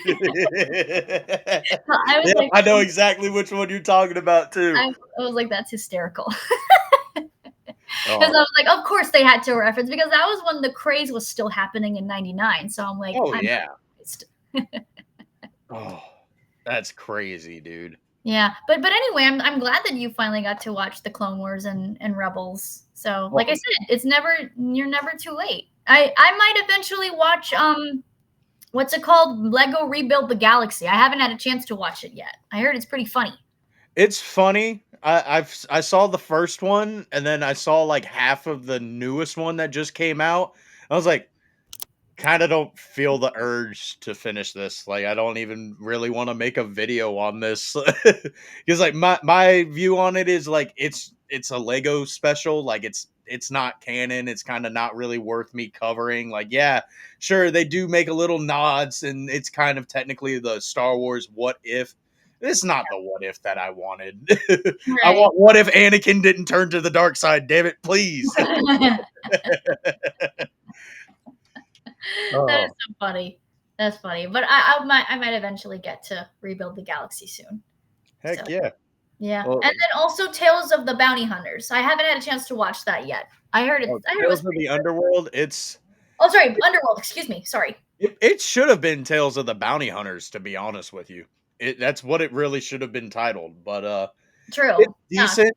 I was Yep, like, I know exactly which one you're talking about too. I was like, that's hysterical. Because I Oh, was like, of course they had to reference because that was when the craze was still happening in '99. So I'm like, oh I'm yeah. surprised. Oh, that's crazy, dude. Yeah, but anyway, I'm glad that you finally got to watch the Clone Wars and Rebels. So, Oh, like I said, you're never too late. I might eventually watch what's it called? Lego Rebuild the Galaxy. I haven't had a chance to watch it yet. I heard it's pretty funny. it's funny. I saw the first one and then I saw like half of the newest one that just came out. I was like, kind of don't feel the urge to finish this. Like, I don't even really want to make a video on this because, like, my view on it is like it's a Lego special. Like, it's not canon. It's kind of not really worth me covering. Like, yeah, sure, they do make a little nods, and it's kind of technically the Star Wars what if. It's not the what if that I wanted. I Right. want what if Anakin didn't turn to the dark side. Damn it, please. That is Oh, so funny. That's funny. But I might eventually get to rebuild the galaxy soon. So heck yeah. yeah, Well, and then also Tales of the Bounty Hunters. I haven't had a chance to watch that yet. oh, I heard it was Tales of pretty the good. Underworld, Oh, sorry, Underworld. Excuse me. Sorry. it should have been Tales of the Bounty Hunters, to be honest with you. That's what it really should have been titled, but, it's True. Yeah. decent.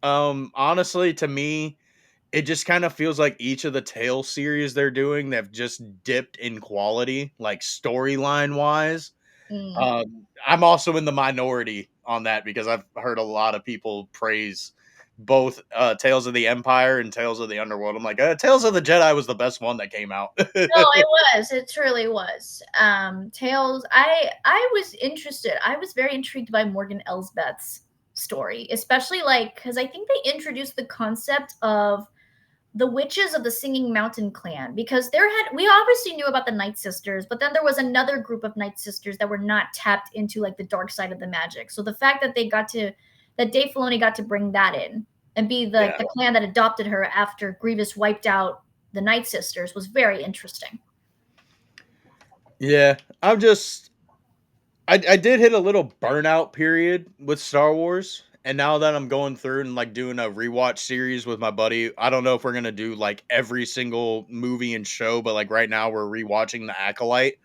Honestly, to me, it just kind of feels like each of the Tales series they're doing, they've just dipped in quality, like, storyline-wise. Mm. I'm also in the minority on that because I've heard a lot of people praise both Tales of the Empire and Tales of the Underworld. I'm like, Tales of the Jedi was the best one that came out. No, it was. It truly was. Tales. I was interested. I was very intrigued by Morgan Elsbeth's story, especially like because I think they introduced the concept of the witches of the Singing Mountain clan because we obviously knew about the Night Sisters, but then there was another group of Night Sisters that were not tapped into like the dark side of the magic. So the fact that that Dave Filoni got to bring that in and be Yeah. the clan that adopted her after Grievous wiped out the Night Sisters was very interesting. Yeah. I did hit a little burnout period with Star Wars. And now that I'm going through and like doing a rewatch series with my buddy, I don't know if we're gonna do like every single movie and show, but like right now we're rewatching The Acolyte.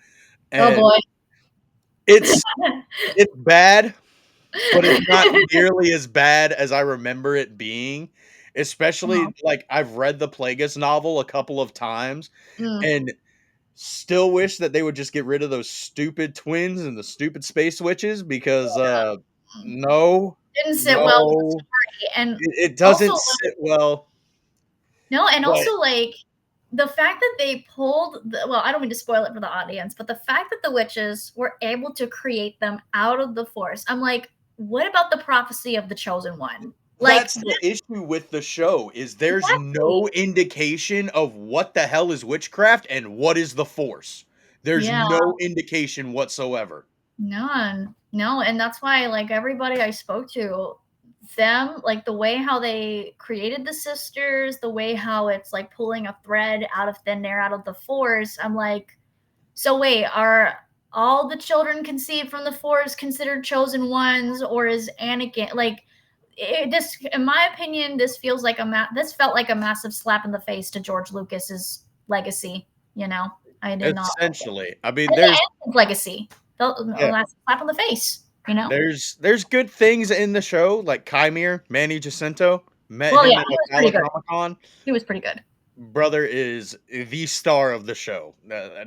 Oh And boy. it's it's bad, but it's not nearly as bad as I remember it being. Oh. Especially like I've read the Plagueis novel a couple of times Mm. and still wish that they would just get rid of those stupid twins and the stupid space witches because no, Didn't sit well with the no, story, and it also doesn't sit well. no, and But also like the fact that they well, I don't mean to spoil it for the audience, but the fact that the witches were able to create them out of the force, I'm like, what about the prophecy of the chosen one? Like, That's the issue with the show is there's exactly. no indication of what the hell is witchcraft and what is the force. There's Yeah, no indication whatsoever. none. No, and that's why, like, everybody I spoke to, them, like, the way how they created the sisters, the way how it's like pulling a thread out of thin air, out of the force, I'm like, so wait, are all the children conceived from the Force considered chosen ones, or is Anakin like this? In my opinion, this feels like this felt like a massive slap in the face to George Lucas's legacy. You know, I did not like it. Essentially. I mean, And the Anakin's legacy, yeah, that's a slap in the face. You know. there's good things in the show, like Chimere, Manny Jacinto, met Well, yeah, him at he was pretty Ocala good. Comic Con. He was pretty good. Brother is the star of the show.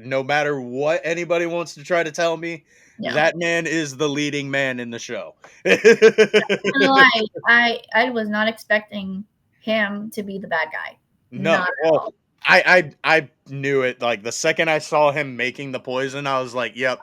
No matter what anybody wants to try to tell me, Yeah. that man is the leading man in the show. I was not expecting him to be the bad guy. No, Not at well, all. I knew it. Like the second I saw him making the poison, I was like, "Yep,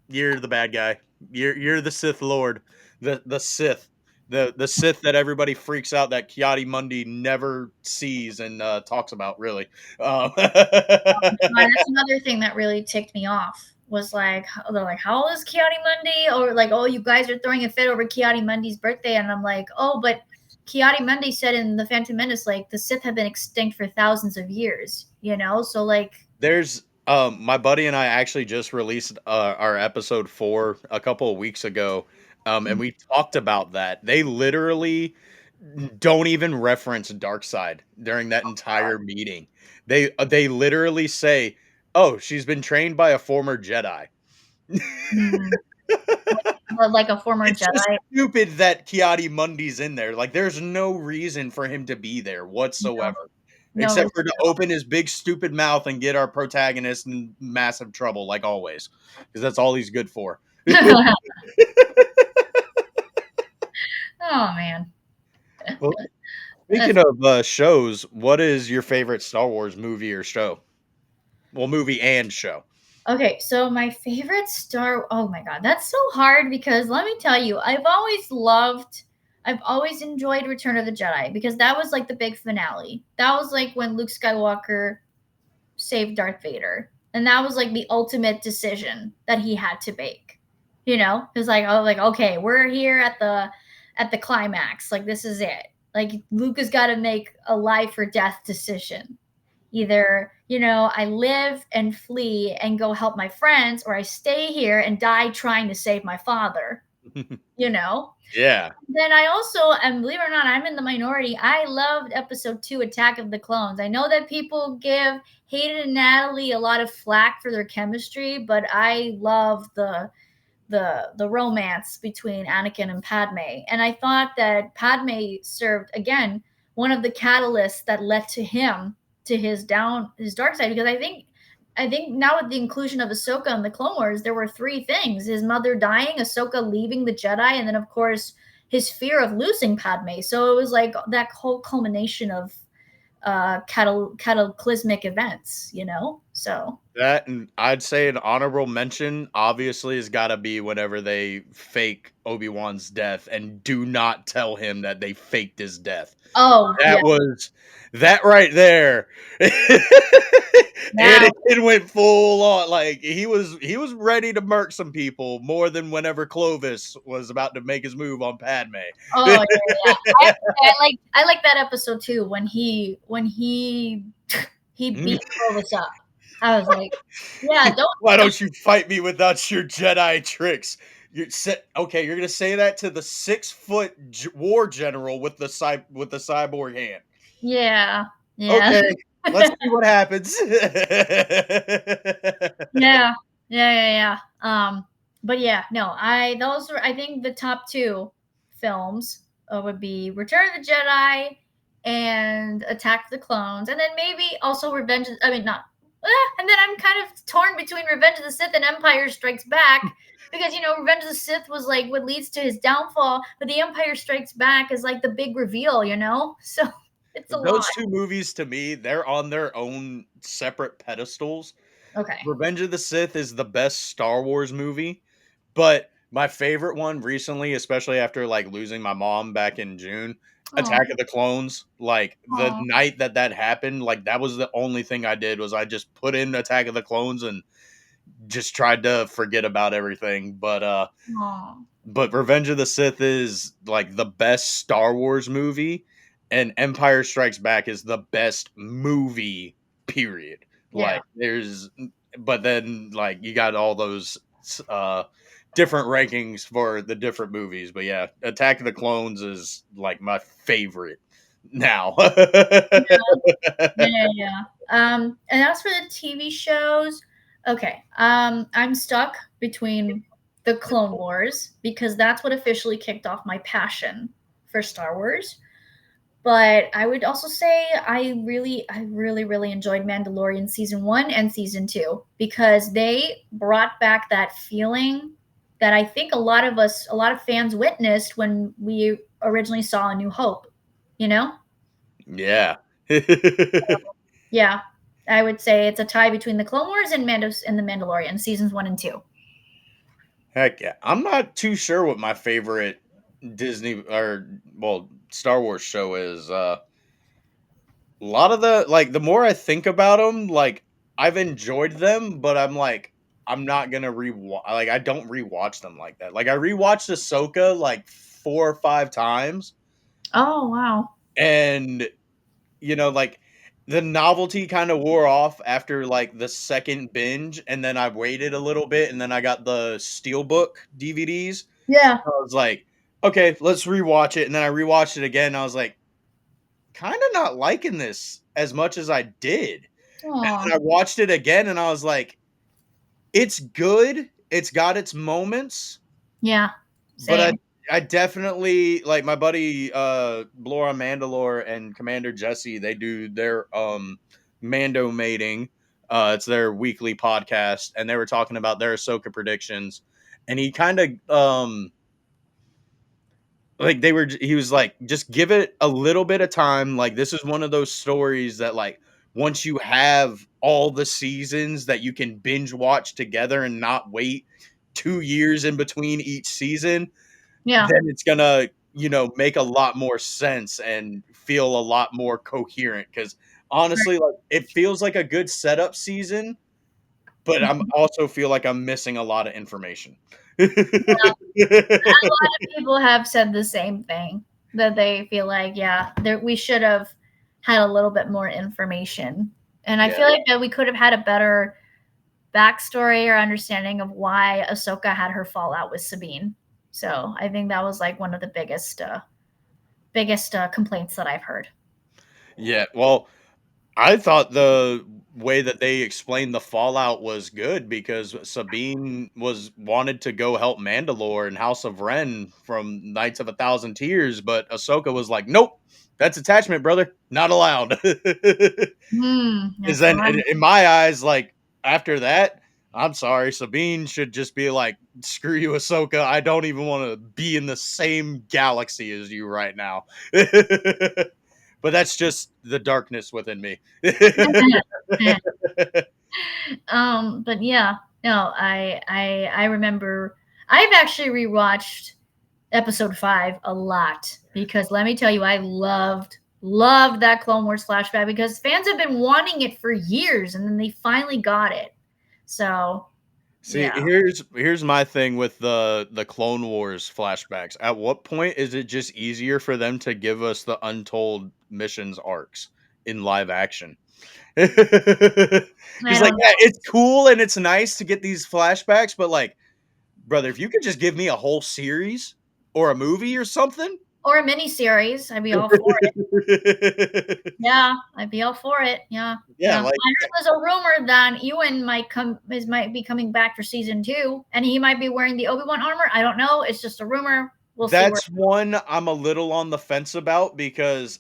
you're the bad guy. You're the Sith Lord, the Sith, the Sith that everybody freaks out that Kiadi Mundi never sees and talks about. Really, um, That's another thing that really ticked me off was like they're like, how old is Kiadi Mundi? Or like, oh, you guys are throwing a fit over Kiadi Mundi's birthday, and I'm like, oh, but Kiadi Mundi said in the Phantom Menace, like the Sith have been extinct for thousands of years, you know. So like, there's my buddy and I actually just released our episode 4 a couple of weeks ago, and we talked about that. They literally don't even reference Dark Side during that entire meeting. They literally say, "Oh, she's been trained by a former Jedi." mm, like a former It's just Jedi. stupid that Kiadi Mundi's in there. Like, there's no reason for him to be there No, whatsoever, no except reason for to at open his big stupid mouth and get our protagonist in massive trouble, like always, because that's all he's good for. all. Oh man. Well, speaking That's of shows, what is your favorite Star Wars movie or show? Well, movie and show. Okay, so my favorite Star oh my god, that's so hard because let me tell you, I've always enjoyed Return of the Jedi because that was like the big finale. That was like when Luke Skywalker saved Darth Vader. And that was like the ultimate decision that he had to make. You know? It's like, oh, like, okay, we're here at the climax. Like this is it. Like Luke has got to make a life or death decision. Either, you know, I live and flee and go help my friends, or I stay here and die trying to save my father, you know? Yeah. Then I also, and believe it or not, I'm in the minority. I loved episode 2, Attack of the Clones. I know that people give Hayden and Natalie a lot of flack for their chemistry, but I love the romance between Anakin and Padme. And I thought that Padme served again one of the catalysts that led to him to his dark side because I think now with the inclusion of Ahsoka in the Clone Wars, there were three things: his mother dying, Ahsoka leaving the Jedi, and then of course his fear of losing Padme. So it was like that whole culmination of cataclysmic events, you know. So That and I'd say an honorable mention obviously has got to be whenever they fake Obi-Wan's death and do not tell him that they faked his death. oh yeah, That was that right there. now Anakin went full on like he was ready to murk some people more than whenever Clovis was about to make his move on Padme. oh yeah, yeah. I like that episode too when he beat Clovis up. I was like, yeah, Why don't don't you fight me without your Jedi tricks? Okay. You're gonna say that to the 6 foot war general with the with the cyborg hand. yeah, yeah. Okay, let's see what happens. Yeah, yeah. But yeah, no, I those are I think the top two films would be Return of the Jedi and Attack of the Clones, and then maybe also Revenge. I mean, not. And then I'm kind of torn between Revenge of the Sith and Empire Strikes Back because you know Revenge of the Sith was like what leads to his downfall, but the Empire Strikes Back is like the big reveal, you know. So It's a lot. Those 2 movies to me, they're on their own separate pedestals. Okay. Revenge of the Sith is the best Star Wars movie, but my favorite one recently, especially after, like, losing my mom back in June, Oh, Attack of the Clones. Like, the oh, night that that happened, like, that was the only thing I did was I just put in Attack of the Clones and just tried to forget about everything, oh. but Revenge of the Sith is like the best Star Wars movie, and Empire Strikes Back is the best movie, period. Yeah. Like, but then, like, you got all those different rankings for the different movies. But yeah, Attack of the Clones is like my favorite now. Yeah, yeah, yeah. And as for the TV shows, okay. I'm stuck between the Clone Wars because that's what officially kicked off my passion for Star Wars. But I would also say I really enjoyed Mandalorian season 1 and season 2 because they brought back that feeling that I think a lot of fans witnessed when we originally saw A New Hope, you know? Yeah. Yeah, I would say it's a tie between the Clone Wars and Mandos and the Mandalorian seasons 1 and 2. Heck yeah. I'm not too sure what my favorite Disney or well, Star Wars show is. A lot of the more I think about them, like I've enjoyed them, but I'm like I'm not gonna rewatch. Like I don't rewatch them like that. Like I rewatched Ahsoka like 4 or 5 times, Oh wow. and like the novelty kind of wore off after like the second binge, and then I waited a little bit, and then I got the Steelbook DVDs. Yeah. I was like, okay, let's rewatch it, and then I rewatched it again. And I was like, kind of not liking this as much as I did. Oh And I watched it again and I was like, it's good. It's got its moments, yeah. but I Same. I definitely like my buddy Blora Mandalore and Commander Jesse, they do their Mando mating. It's their weekly podcast, and they were talking about their Ahsoka predictions. And he kind of like he was like, just give it a little bit of time. Like this is one of those stories that like once you have all the seasons that you can binge watch together and not wait 2 years in between each season, Yeah. then it's gonna make a lot more sense and feel a lot more coherent. Because honestly, like it feels like a good setup season, but I'm Mhm. also feel like I'm missing a lot of information. A lot of people have said the same thing that they feel like, yeah, there, we should have had a little bit more information. And I Yeah. feel like that we could have had a better backstory or understanding of why Ahsoka had her fallout with Sabine. So I think that was like one of the biggest complaints that I've heard. Yeah, well, I thought the way that they explained the fallout was good because Sabine was wanted to go help Mandalore and House of Ren from Knights of a Thousand Tears, but Ahsoka was like, "Nope, that's attachment, brother, not allowed." Is That's then right. in my eyes, like after that, I'm sorry, Sabine should just be like, "Screw you, Ahsoka. I don't even want to be in the same galaxy as you right now." But that's just the darkness within me. But yeah, no, I remember I've actually rewatched episode 5 a lot because let me tell you, I loved that Clone Wars flashback because fans have been wanting it for years and then they finally got it. So See, yeah. here's my thing with the Clone Wars flashbacks. At what point is it just easier for them to give us the untold missions arcs in live action? Because I like, don't yeah, know. it's cool and it's nice to get these flashbacks, but like, brother, if you could just give me a whole series or a movie or something. Or a mini series, I'd be all for it. Yeah, I'd be all for it. Yeah, Yeah, yeah. I like heard there's a rumor that Ewan might be coming back for season 2, and he might be wearing the Obi-Wan armor. I don't know. It's just a rumor. We'll see where. that's one I'm a little on the fence about because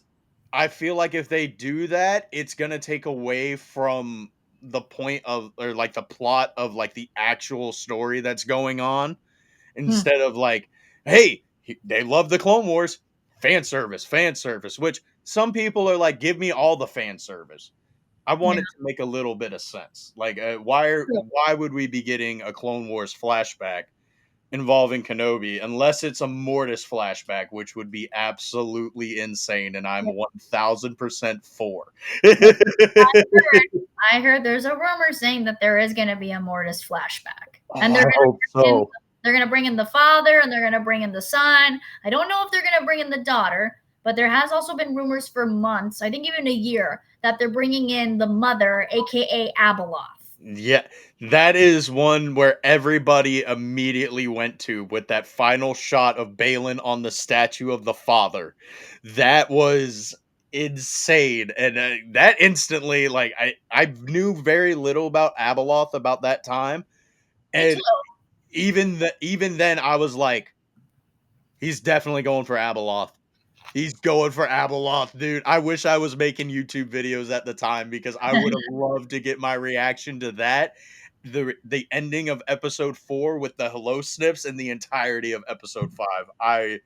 I feel like if they do that, it's gonna take away from the point of or like the plot of like the actual story that's going on Hmm. instead of like, hey, they love the Clone Wars, fan service, which some people are like, give me all the fan service. I Yeah. want it to make a little bit of sense. Like, True. why would we be getting a Clone Wars flashback involving Kenobi unless it's a Mortis flashback, which would be absolutely insane, and I'm Yeah. 1000% for. I heard there's a rumor saying that there is going to be a Mortis flashback, Oh, and I hope so. they're going to bring in the father, and they're going to bring in the son. I don't know if they're going to bring in the daughter, but there has also been rumors for months, I think even a year, that they're bringing in the mother, aka Abeloth. Yeah, that is one where everybody immediately went to with that final shot of Balin on the statue of the father. That was insane, and that instantly, like, I knew very little about Abeloth about that time, Me too. and even then, I was like, he's definitely going for Abeloth. He's going for Abeloth, dude. I wish I was making YouTube videos at the time because I would have loved to get my reaction to that. The ending of episode 4 with the hello snips and the entirety of episode 5. I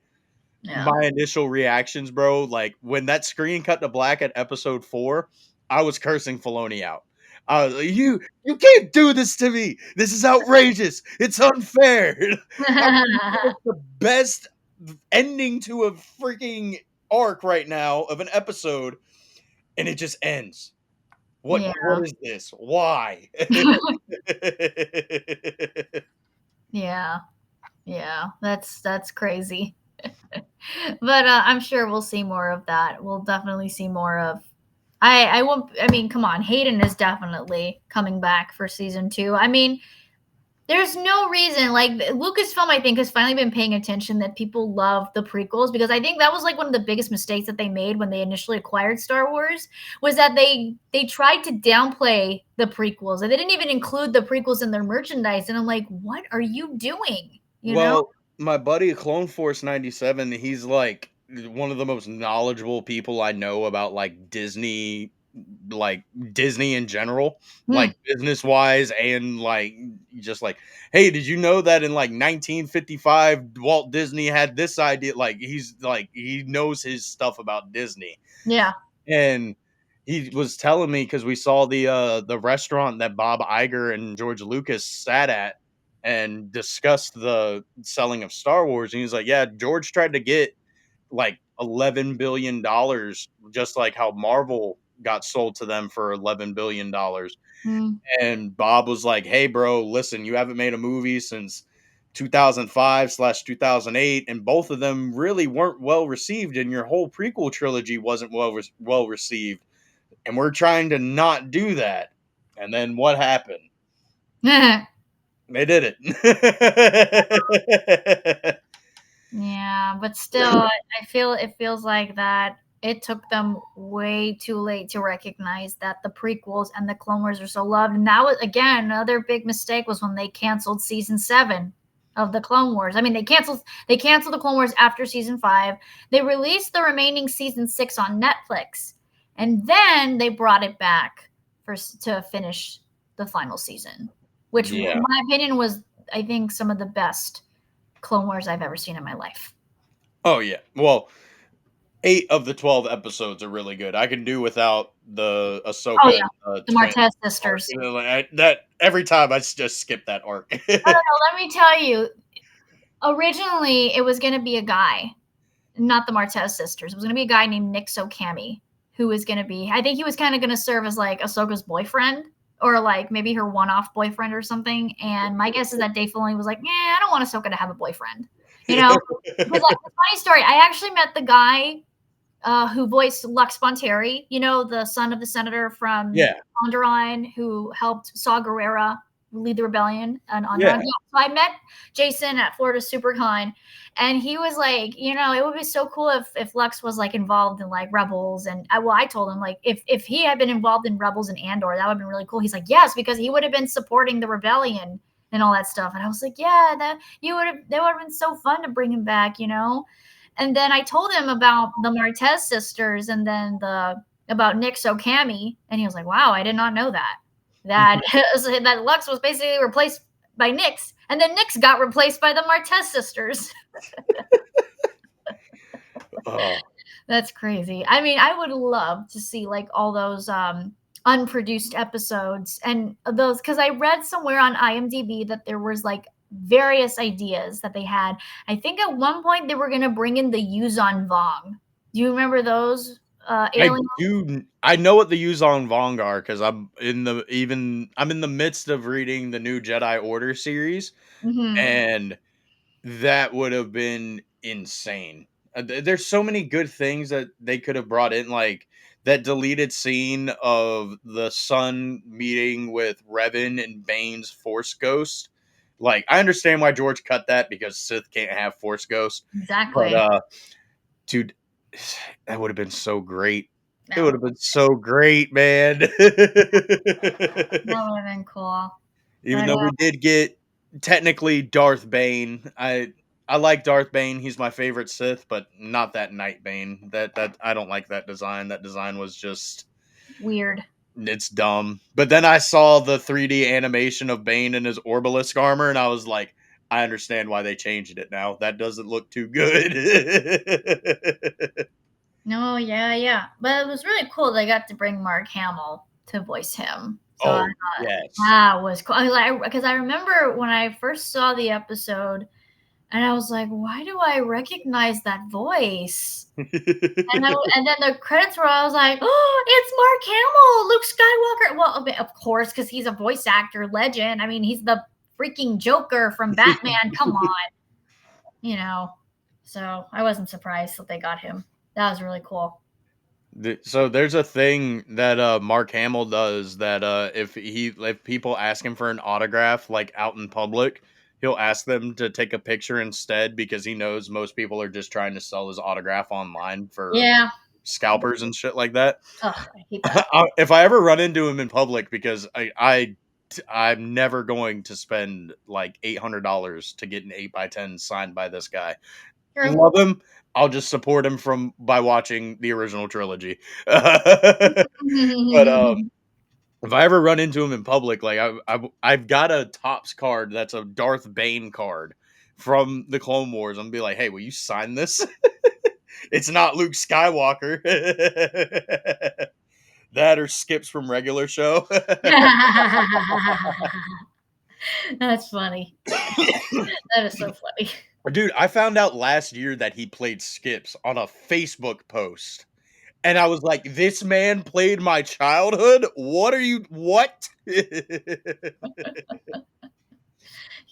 Yeah. My initial reactions, bro, like when that screen cut to black at episode 4, I was cursing Filoni out. I was like, you can't do this to me. This is outrageous. It's unfair. How can you give us the best ending to a freaking arc right now of an episode and it just ends? Yeah. What is this? Why? Yeah. Yeah. That's crazy. But I'm sure we'll see more of that. We'll definitely see more of. I won't. I mean, come on, Hayden is definitely coming back for season 2. I mean, there's no reason, like Lucasfilm, I think, has finally been paying attention that people love the prequels, because I think that was like one of the biggest mistakes that they made when they initially acquired Star Wars, was that they tried to downplay the prequels, and they didn't even include the prequels in their merchandise. And I'm like, what are you doing? You know? Well, my buddy Clone Force 97, he's like one of the most knowledgeable people I know about like Disney in general, Hmm. like business wise and like just like, hey, did you know that in like 1955 Walt Disney had this idea? Like he's like he knows his stuff about Disney. Yeah. And he was telling me because we saw the restaurant that Bob Iger and George Lucas sat at and discussed the selling of Star Wars, and he was like, "Yeah, George tried to get like $11 billion, just like how Marvel got sold to them for $11 billion." Hmm. And Bob was like, "Hey, bro, listen, you haven't made a movie since 2005/2008, and both of them really weren't well received, and your whole prequel trilogy wasn't well received, and we're trying to not do that." And then what happened? They did it. Yeah, but still, I feel it feels like that it took them way too late to recognize that the prequels and the Clone Wars are so loved. And that was, again, another big mistake was when they canceled season 7 of the Clone Wars. I mean, they canceled the Clone Wars after season 5. They released the remaining season 6 on Netflix, and then they brought it back to finish the final season, which, in Yeah. my opinion, was, I think, some of the best Clone Wars I've ever seen in my life. Oh yeah. Well, 8 of the 12 episodes are really good. I can do without the Oh Ahsoka yeah, and the twin Martez arc. sisters. That every time just skip that arc. I don't know. Let me tell you. Originally, it was going to be a guy, not the Martez sisters. It was going to be a guy named Nick Sokami, who was going to be. I think he was kind of going to serve as like Ahsoka's boyfriend, or like maybe her one-off boyfriend or something. And my guess is that Dave Filoni was like, "Yeah, I don't want Ahsoka to have a boyfriend," you know. Because like, the funny story, I actually met the guy who voiced Lux Bonteri, the son of the senator from Yeah. Onderon, who helped Saw Gerrera lead the rebellion on Onderon. Yeah. Yeah, so I met Jason at Florida SuperCon, and he was like, it would be so cool if Lux was like involved in like Rebels. And I told him, like, if he had been involved in Rebels and Andor, that would have been really cool. He's like, yes, because he would have been supporting the rebellion and all that stuff. And I was like, yeah, that would have been so fun to bring him back. And then I told him about the Martez sisters, and then about Nick Sokami, and he was like, "Wow, I did not know that." That that Lux was basically replaced by Nyx, and then Nyx got replaced by the Martez sisters. Oh. That's crazy. I mean, I would love to see like all those unproduced episodes and those, because I read somewhere on IMDb that there was like various ideas that they had. I think at one point they were going to bring in the Yuzon Vong. Do you remember those I aliens? do. I know what the Yuzong Vong are because I'm in the midst of reading the new Jedi Order series, Hmm. and that would have been insane. There's so many good things that they could have brought in, like that deleted scene of the son meeting with Revan and Bane's Force Ghost. Like, I understand why George cut that because Sith can't have Force Ghost, but Exactly. dude, that would have been so great. It That would would have been so great, man. that would have been cool. Even But though we did get technically Darth Bane. I like Darth Bane. He's my favorite Sith, but not that Night Bane. That I don't like that design. That design was just weird. it's dumb. But then I saw the 3D animation of Bane in his Orbalisk armor, and I was like, I understand why they changed it now. That doesn't look too good. No, yeah, yeah. But it was really cool they got to bring Mark Hamill to voice him. So I Oh thought yes. that was cool. Because I remember when I first saw the episode, and I was like, "Why do I recognize that voice?" And then the credits were. I was like, "Oh, it's Mark Hamill, Luke Skywalker." Well, of course, because he's a voice actor legend. I mean, he's the freaking Joker from Batman. Come on, you know. So I wasn't surprised that they got him. That was really cool. So there's a thing that Mark Hamill does that if people ask him for an autograph like out in public, he'll ask them to take a picture instead because he knows most people are just trying to sell his autograph online for Yeah. scalpers and shit like that. Ugh, I hate that. If I ever run into him in public, because I'm never going to spend like $800 to get an 8x10 signed by this guy. True. Love him. I'll just support him from by watching the original trilogy. But if I ever run into him in public, like I've got a Topps card that's a Darth Bane card from the Clone Wars. I'm gonna be like, hey, will you sign this? It's not Luke Skywalker. That or Skips from regular show. That's funny. That is so funny. Dude, I found out last year that he played Skips on a Facebook post. And I was like, "This man played my childhood? What are you what?"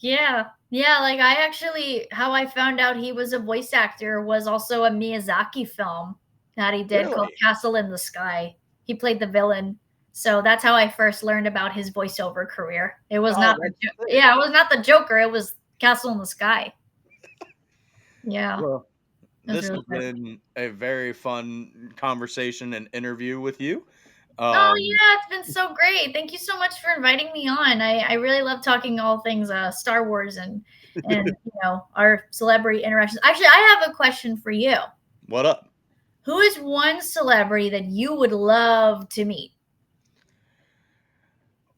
Yeah. Yeah, like I actually how I found out he was a voice actor was also a Miyazaki film that he did called Really? Castle in the Sky. He played the villain. So that's how I first learned about his voiceover career. It was Oh, not that's sick. yeah, it was not the Joker, it was Castle in the Sky. Yeah. Well, It was this really has good. been a very fun conversation and interview with you. Oh Um, yeah, it's been so great. Thank you so much for inviting me on. I really love talking all things Star Wars and our celebrity interactions. Actually, I have a question for you. what up? Who is one celebrity that you would love to meet?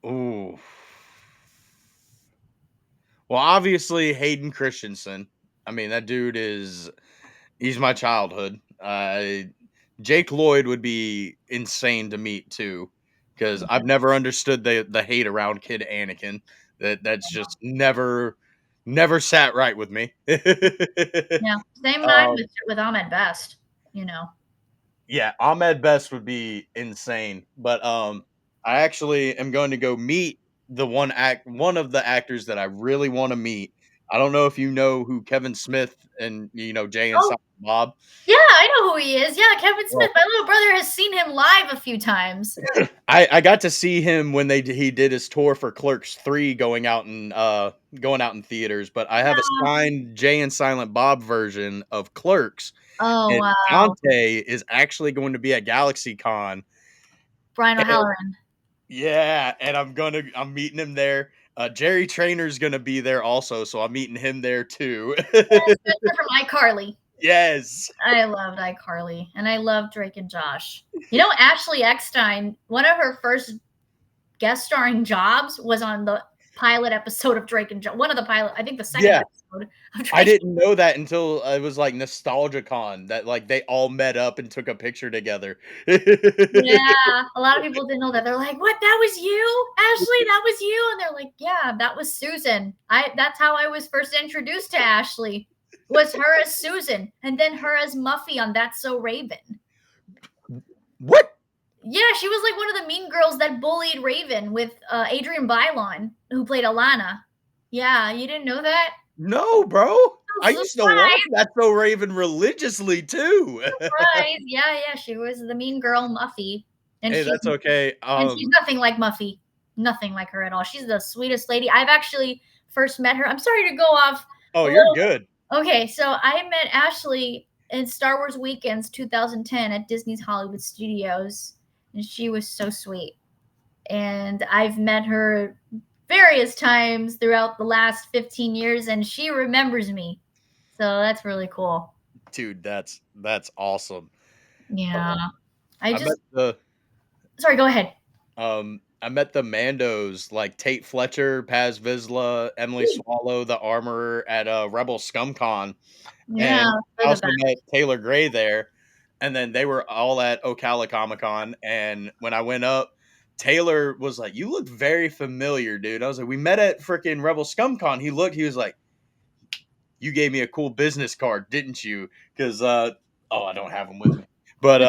Ooh. Well, obviously Hayden Christensen. I mean, that dude is he's my childhood. Jake Lloyd would be insane to meet too, because I've never understood the hate around Kid Anakin. That's just never sat right with me. Yeah, same night um, with Ahmed Best. You know. yeah, Ahmed Best would be insane, but I actually am going to go meet one of the actors that I really want to meet. I don't know if you know who Kevin Smith and Jay and Oh Silent Bob. yeah, I know who he is. Yeah, Kevin Smith. Well, My little brother has seen him live a few times. I got to see him when he did his tour for Clerks 3 going out in theaters, but I have a signed Jay and Silent Bob version of Clerks, Oh and wow, Dante is actually going to be at GalaxyCon. Brian And O'Halloran. yeah, and I'm meeting him there. Jerry Trainer's gonna be there also, so I'm meeting him there too. Yes, Spencer from iCarly. Yes. I loved iCarly, and I loved Drake and Josh. You know, Ashley Eckstein, one of her first guest starring jobs was on the pilot episode of Drake and Josh. One of the pilot, I think the second Yeah. episode of I Drake. didn't know that until it was, like, NostalgiaCon that, like, they all met up and took a picture together. Yeah, a lot of people didn't know that. They're like, "What? That was you, Ashley? That was you?" And they're like, "Yeah, that was Susan. I That's how I was first introduced to Ashley. Was her as Susan, and then her as Muffy on That's So Raven." What? Yeah, she was like one of the mean girls that bullied Raven with Adrian Bylon, who played Alana. Yeah, you didn't know that? No, bro. I used to watch Surprise! That's So Raven religiously too. Surprise! Yeah, yeah, she was the mean girl Muffy, and Hey, that's okay. she's nothing like Muffy. Nothing like her at all. She's the sweetest lady. I've actually first met her. I'm sorry to go off Oh, a you're little. good. Okay, so I met Ashley in Star Wars Weekends 2010 at Disney's Hollywood Studios, and she was so sweet. And I've met her various times throughout the last 15 years, and she remembers me. So that's really cool. Dude, that's awesome. Yeah. Um, I I met just, the sorry, go ahead. I met the Mandos, like Tate Fletcher, Paz Vizsla, Emily Swallow, the Armorer at, Rebel ScumCon, Yeah, and I they're the also best. met Taylor Gray there, and then they were all at Ocala Comic Con, and when I went up, Taylor was like, "You look very familiar, dude." I was like, "We met at freaking Rebel ScumCon." He was like, "You gave me a cool business card, didn't you?" Because oh, I don't have them with me, but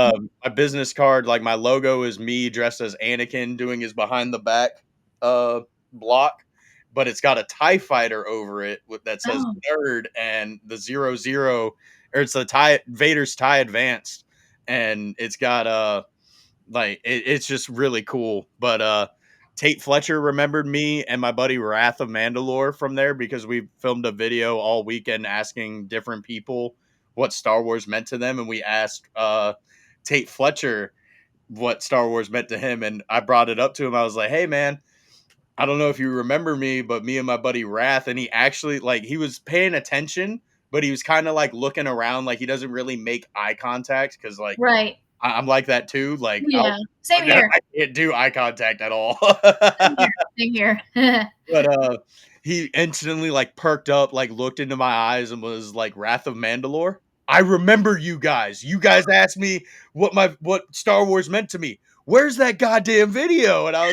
my business card, like my logo, is me dressed as Anakin doing his behind the back uh block, but it's got a Tie Fighter over it that says Oh, nerd and the 00, or it's the Tie Vader's Tie Advanced, and it's got it's just really cool. But Tate Fletcher remembered me and my buddy Wrath of Mandalore from there because we filmed a video all weekend asking different people what Star Wars meant to them, and we asked Tate Fletcher what Star Wars meant to him, and I brought it up to him. I was like, "Hey, man, I don't know if you remember me, but me and my buddy Wrath," and he actually, like, he was paying attention, but he was kind of like looking around, like he doesn't really make eye contact because, like, right. I'm like that too. Like, Yeah. Same I here. can't do eye contact at all. Same here. Same here. But he instantly like perked up, like looked into my eyes, and was like, "Wrath of Mandalore. I remember you guys. You guys asked me what Star Wars meant to me. Where's that goddamn video?" And I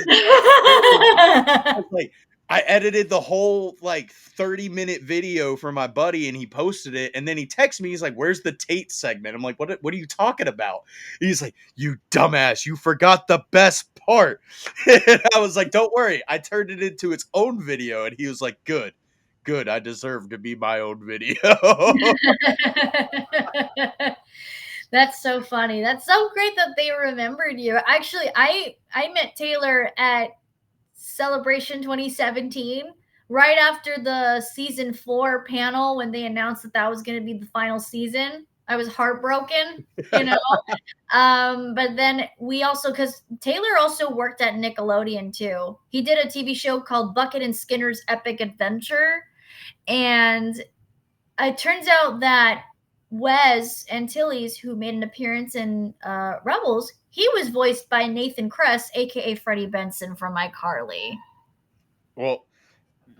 was like, I edited the whole like 30-minute video for my buddy and he posted it. And then he texted me. He's like, "Where's the Tate segment?" I'm like, what are you talking about? He's like, "You dumbass, you forgot the best part." And I was like, "Don't worry. I turned it into its own video." And he was like, "Good, good. I deserve to be my own video." That's so funny. That's so great that they remembered you. Actually, I met Taylor at Celebration 2017, right after the season 4 panel when they announced that that was going to be the final season. I was heartbroken, you know. But then we also, because Taylor also worked at Nickelodeon too. He did a TV show called Bucket and Skinner's Epic Adventure, and it turns out that Wes Antilles, who made an appearance in Rebels, he was voiced by Nathan Kress, aka Freddie Benson from iCarly. Well,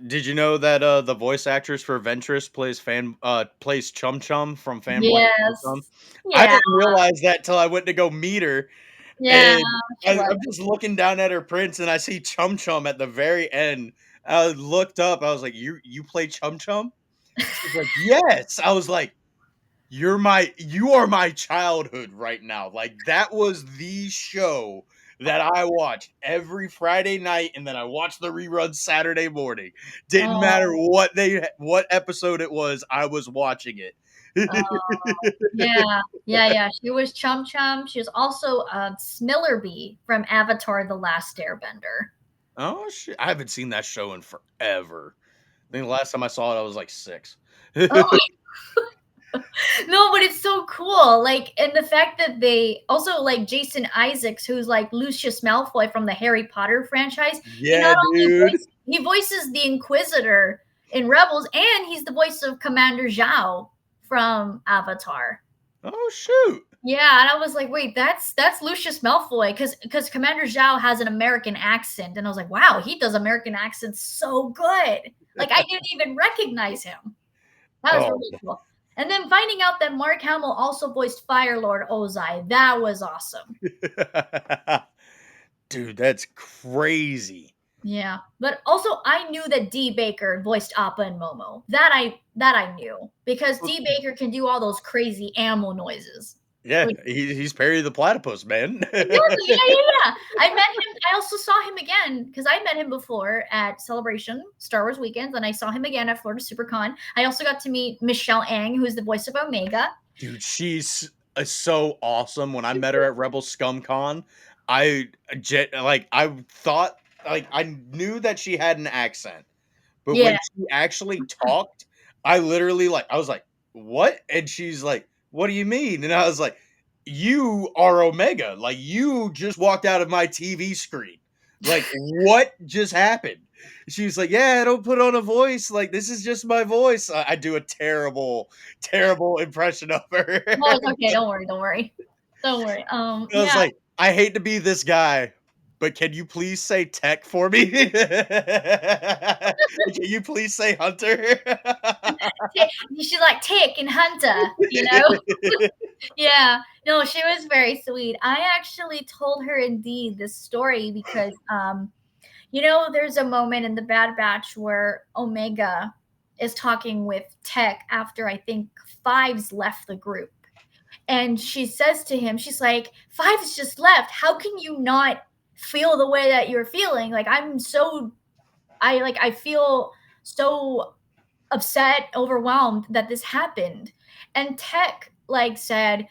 did you know that the voice actress for Ventress plays Chum Chum from Fanboy and Chum Chum? Yes. I Yeah. didn't realize that till I went to go meet her, Yeah. and She was. I'm just looking down at her prints, and I see Chum Chum at the very end. I looked up. I was like, "You play Chum Chum?" She's like, "Yes." I was like, you are my childhood right now. Like, that was the show that I watched every Friday night, and then I watched the rerun Saturday morning. Didn't matter Oh, what episode it was, I was watching it. yeah. Yeah, yeah. She was Chum Chum. She was also Smillerby from Avatar The Last Airbender. Oh shit. I haven't seen that show in forever. I think the last time I saw it I was like 6. Oh, no, but it's so cool. Like, and the fact that they also like Jason Isaacs, who's like Lucius Malfoy from the Harry Potter franchise. He Yeah, not only dude. he voices the Inquisitor in Rebels, and he's the voice of Commander Zhao from Avatar. Oh shoot. Yeah, and I was like, "Wait, that's Lucius Malfoy," because Commander Zhao has an American accent, and I was like, "Wow, he does American accents so good." Like, I didn't even recognize him. That was Oh, really cool. And then finding out that Mark Hamill also voiced Fire Lord Ozai, that was awesome. dude, that's crazy. Yeah, but also I knew that D Baker voiced Appa and Momo. That I knew because Well, D Baker can do all those crazy animal noises. yeah, Which he's Perry the Platypus, man. exactly, yeah. I met him. I also saw him again because I met him before at Celebration Star Wars Weekends, and I saw him again at Florida SuperCon. I also got to meet Michelle Ang, who's the voice of Omega. Dude, she's so awesome. When I met her at Rebel Scum Con, I I thought I knew that she had an accent. But when Yeah, she actually talked, I literally I was like, "What?" And she's like, "What do you mean?" And I was like, "You are Omega. Like you just walked out of my TV screen. Like what just happened?" She was like, "Yeah, I don't put on a voice. Like this is just my voice." I do a terrible, terrible impression of her. no, it's okay. Don't worry. Don't worry. Don't worry. I was Yeah. like, "I hate to be this guy, but can you please say tech for me? Can you please say hunter?" She's like Tick and Hunter, you know? Yeah. No, she was very sweet. I actually told her indeed this story because there's a moment in the Bad Batch where Omega is talking with Tech after I think Fives left the group. And she says to him, she's like, Fives just left. How can you not feel the way that you're feeling? Like I feel so upset, overwhelmed that this happened. And Tech said,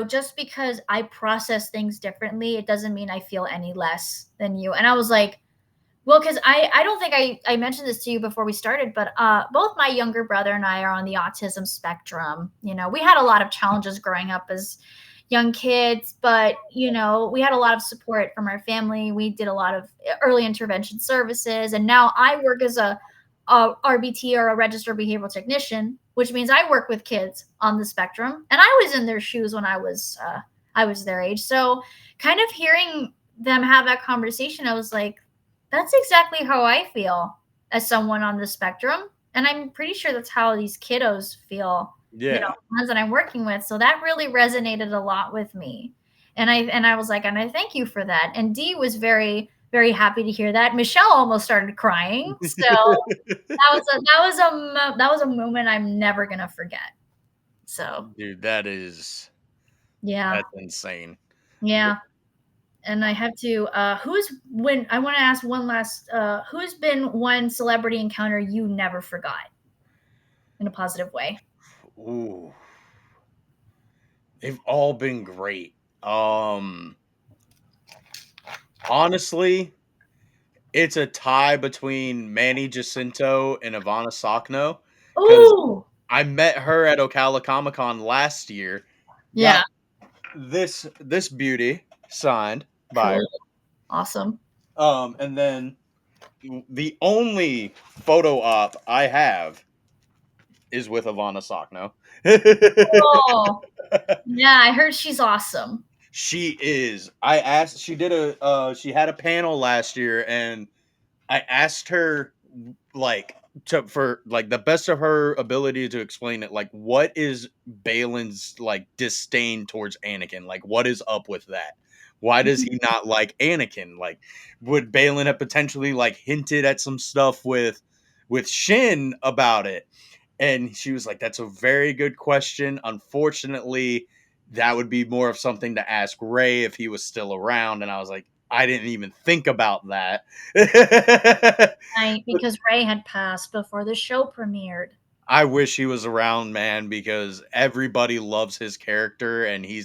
just because I process things differently, it doesn't mean I feel any less than you. And I was like, well, because I don't think I mentioned this to you before we started, but both my younger brother and I are on the autism spectrum. We had a lot of challenges growing up as young kids, but we had a lot of support from our family. We did a lot of early intervention services, and now I work as a RBT, or a registered behavioral technician, which means I work with kids on the spectrum. And I was in their shoes when I was their age, so kind of hearing them have that conversation, I was like, that's exactly how I feel as someone on the spectrum. And I'm pretty sure that's how these kiddos feel, Yeah. ones that I'm working with. So that really resonated a lot with me. And I was like, and I thank you for that. And Dee was very, very happy to hear that. Michelle almost started crying. So that was a moment I'm never gonna forget. So Dude, yeah, that's insane. yeah. And I have to I want to ask one last who's been one celebrity encounter you never forgot in a positive way? Ooh, they've all been great. Um, Honestly, it's a tie between Manny Jacinto and Ivana Sakno because Ooh, I met her at Ocala Comic Con last year, got yeah, this beauty signed by cool, her. awesome. And then the only photo op I have is with Ivana Sakno. Oh, yeah, I heard she's awesome. She is. I asked. She did she had a panel last year, and I asked her like for like the best of her ability to explain it. Like, what is Balin's like disdain towards Anakin? Like, what is up with that? Why does he not like Anakin? Like, would Balin have potentially like hinted at some stuff with Shin about it? And she was like, "That's a very good question. Unfortunately, that would be more of something to ask Ray if he was still around." And I was like, "I didn't even think about that." Right, because Ray had passed before the show premiered. I wish he was around, man, because everybody loves his character and he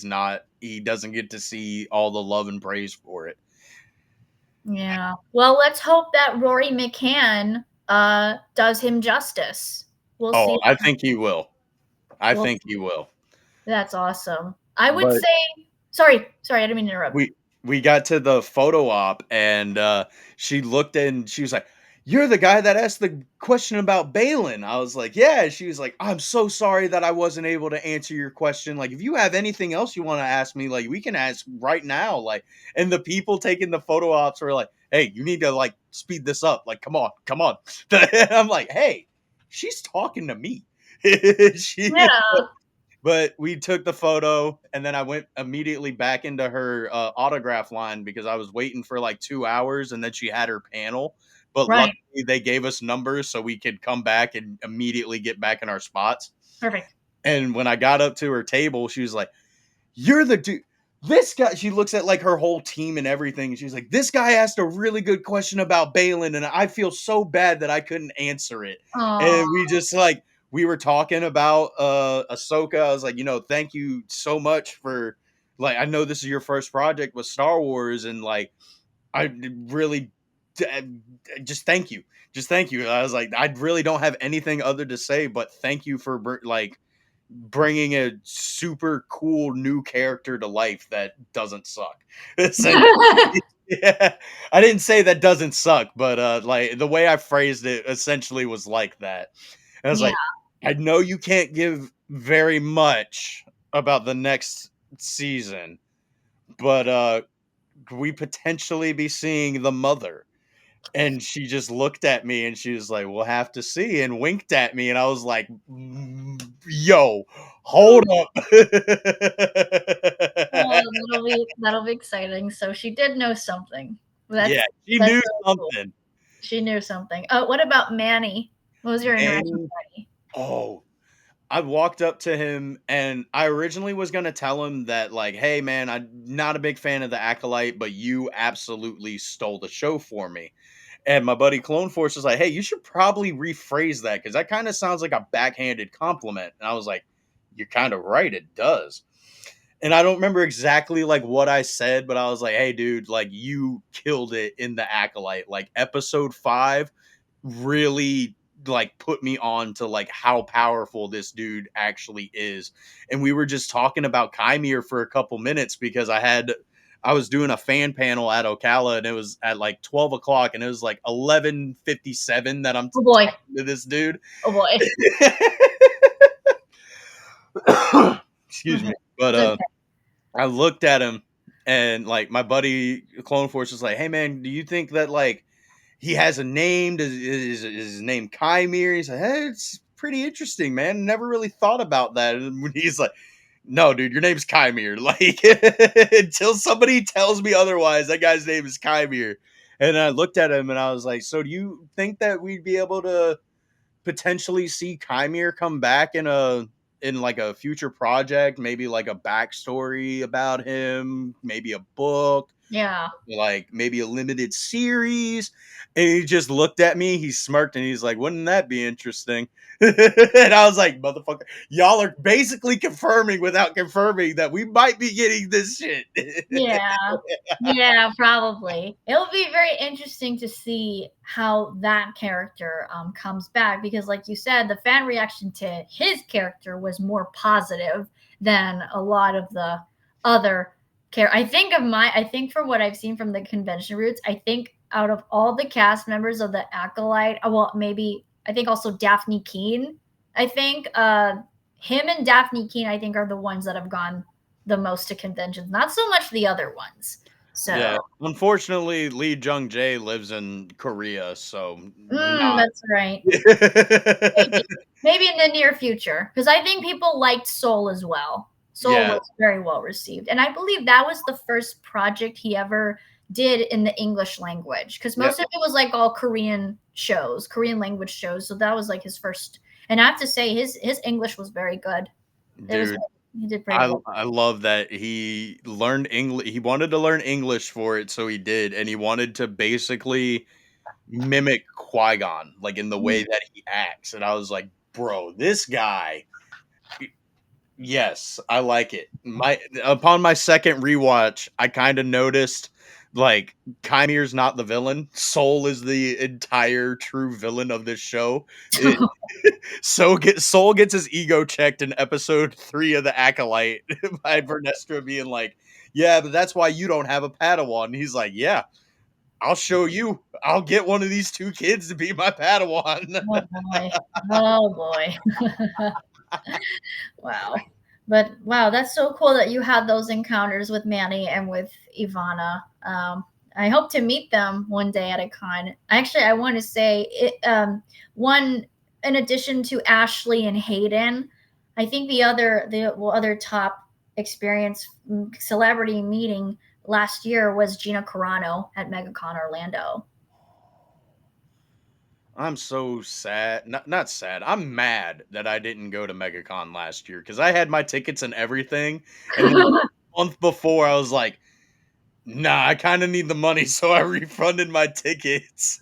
doesn't get to see all the love and praise for it. Yeah. Well, let's hope that Rory McCann does him justice. We'll Oh, see. I think he will. I Well, think he will. that's awesome. I would But say, sorry, I didn't mean to interrupt. we got to the photo op and she looked and she was like, you're the guy that asked the question about Balin. I was like, yeah. She was like, I'm so sorry that I wasn't able to answer your question. Like, if you have anything else you want to ask me, like, we can ask right now. Like, and the people taking the photo ops were like, hey, you need to like speed this up. Like, come on, come on. I'm like, hey, she's talking to me. she Yeah. But we took the photo, and then I went immediately back into her autograph line because I was waiting for like 2 hours, and then she had her panel. But Right. luckily, they gave us numbers so we could come back and immediately get back in our spots. Perfect. And when I got up to her table, she was like, you're the dude. This guy, she looks at like her whole team and everything. And she's like, this guy asked a really good question about Balin, and I feel so bad that I couldn't answer it. Oh, And we just like, we were talking about Ahsoka. I was like, thank you so much for like, I know this is your first project with Star Wars, and like, I really just thank you. Just thank you. I was like, I really don't have anything other to say, but thank you for like bringing a super cool new character to life that doesn't suck. Essentially. Yeah. I didn't say that doesn't suck, but like the way I phrased it essentially was like that. And I was yeah. like, I know you can't give very much about the next season, but could we potentially be seeing the mother? And she just looked at me and she was like, "We'll have to see," and winked at me, and I was like, Yo, hold up." Oh, that'll be exciting. So she did know something. Yeah, she That's knew really cool. something. She knew something. What about Manny? What was your interaction with Manny, Manny? oh, I walked up to him and I originally was gonna tell him that, like, "Hey, man, I'm not a big fan of the Acolyte, but you absolutely stole the show for me." And my buddy Clone Force was like, "Hey, you should probably rephrase that because that kind of sounds like a backhanded compliment." And I was like, "You're kind of right, it does." And I don't remember exactly like what I said, but I was like, "Hey, dude, like you killed it in the Acolyte. Like episode 5 really like put me on to like how powerful this dude actually is." And we were just talking about Chimere for a couple minutes because I was doing a fan panel at Ocala and it was at like 12 o'clock and it was like 11:57 that I'm Oh boy. talking to this dude. Oh boy. Excuse Mhm. me. But It's okay. I looked at him and like my buddy Clone Force was like, "Hey man, do you think that like he has a name? Is his name Chimere?" He's like, "Hey, it's pretty interesting, man. Never really thought about that." And when he's like, "No, dude, your name's Chimere." Like until somebody tells me otherwise, that guy's name is Chimere. And I looked at him and I was like, "So do you think that we'd be able to potentially see Chimere come back in like a future project, maybe like a backstory about him, maybe a book, Yeah. like maybe a limited series?" And he just looked at me, he smirked, and he's like, "Wouldn't that be interesting?" And I was like, "Motherfucker, y'all are basically confirming without confirming that we might be getting this shit." Yeah. Yeah, probably. It'll be very interesting to see how that character comes back because, like you said, the fan reaction to his character was more positive than a lot of the other I think for what I've seen from the convention routes, I think out of all the cast members of the Acolyte, well, maybe I think also Daphne Keene. I think him and Daphne Keene, I think, are the ones that have gone the most to conventions, not so much the other ones. Yeah, So, unfortunately, Lee Jung Jae lives in Korea, so not. that's right. Maybe, maybe in the near future, because I think people liked Soul as well. Soul Yeah, was very well received, and I believe that was the first project he ever did in the English language, because yep, most of it was like all Korean shows, Korean language shows. So that was like his first. And I have to say, his English was very good. It was dude. he did pretty I well. I love that he learned English. He wanted to learn English for it, so he did, and he wanted to basically mimic Qui-Gon, like in the way Mm. that he acts. And I was like, bro, this guy. Yes, I like it. My Upon my second rewatch, I kind of noticed like Chimere's not the villain. Soul is the entire true villain of this show. It, Soul gets his ego checked in episode 3 of the Acolyte by Vernestra being like, "Yeah, but that's why you don't have a Padawan." And he's like, "Yeah, I'll show you. I'll get one of these two kids to be my Padawan. Oh boy. Oh boy. Wow. But wow, that's so cool that you had those encounters with Manny and with Ivana. I hope to meet them one day at a con. Actually, I want to say it. One, in addition to Ashley and Hayden, I think the other top experience celebrity meeting last year was Gina Carano at MegaCon Orlando. I'm so sad. Not sad. I'm mad that I didn't go to MegaCon last year because I had my tickets and everything. And then a month before, I was like, nah, I kind of need the money. So I refunded my tickets.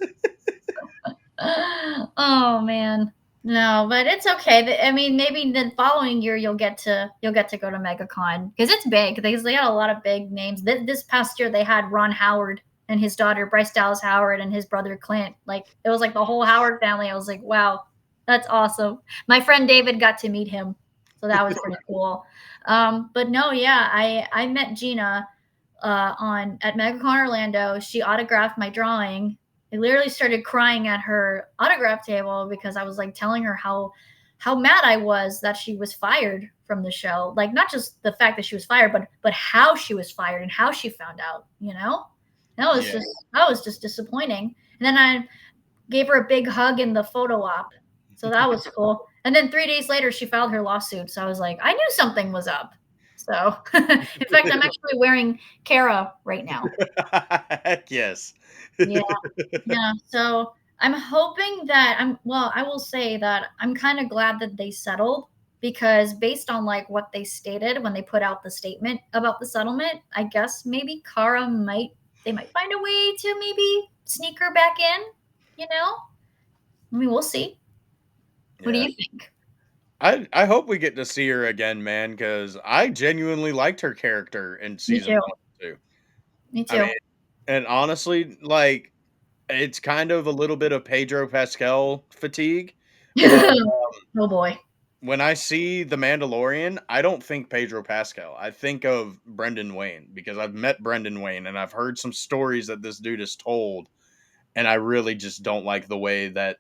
Oh man. No, but it's okay. I mean, maybe the following year you'll get to go to MegaCon because it's big. Because they had a lot of big names. This past year they had Ron Howard and his daughter Bryce Dallas Howard and his brother Clint. Like it was like the whole Howard family. I was like, wow, that's awesome. My friend David got to meet him, so that was pretty cool. But no, yeah, I met Gina on at MegaCon Orlando. She autographed my drawing. I literally started crying at her autograph table because I was like telling her how mad I was that she was fired from the show. Like not just the fact that she was fired, but how she was fired and how she found out. Yeah. That was just disappointing. And then I gave her a big hug in the photo op, so that was cool. And then 3 days later, she filed her lawsuit. So I was like, I knew something was up. So, in fact, I'm actually wearing Kara right now. Heck yes. Yeah, yeah. So I'm hoping that I will say that I'm kind of glad that they settled because based on like what they stated when they put out the statement about the settlement, I guess maybe they might find a way to maybe sneak her back in. You know, I mean, we'll see. What do Yeah. you think? I hope we get to see her again, man, because I genuinely liked her character in Me season too. 1 and 2. Me I too. mean, and honestly, like, it's kind of a little bit of Pedro Pascal fatigue, but Oh boy. when I see The Mandalorian, I don't think Pedro Pascal. I think of Brendan Wayne because I've met Brendan Wayne and I've heard some stories that this dude has told, and I really just don't like the way that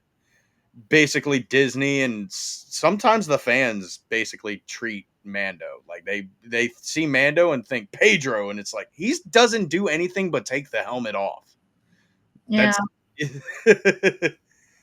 basically Disney and sometimes the fans basically treat Mando. Like they see Mando and think Pedro, and it's like he doesn't do anything but take the helmet off. Yeah. That's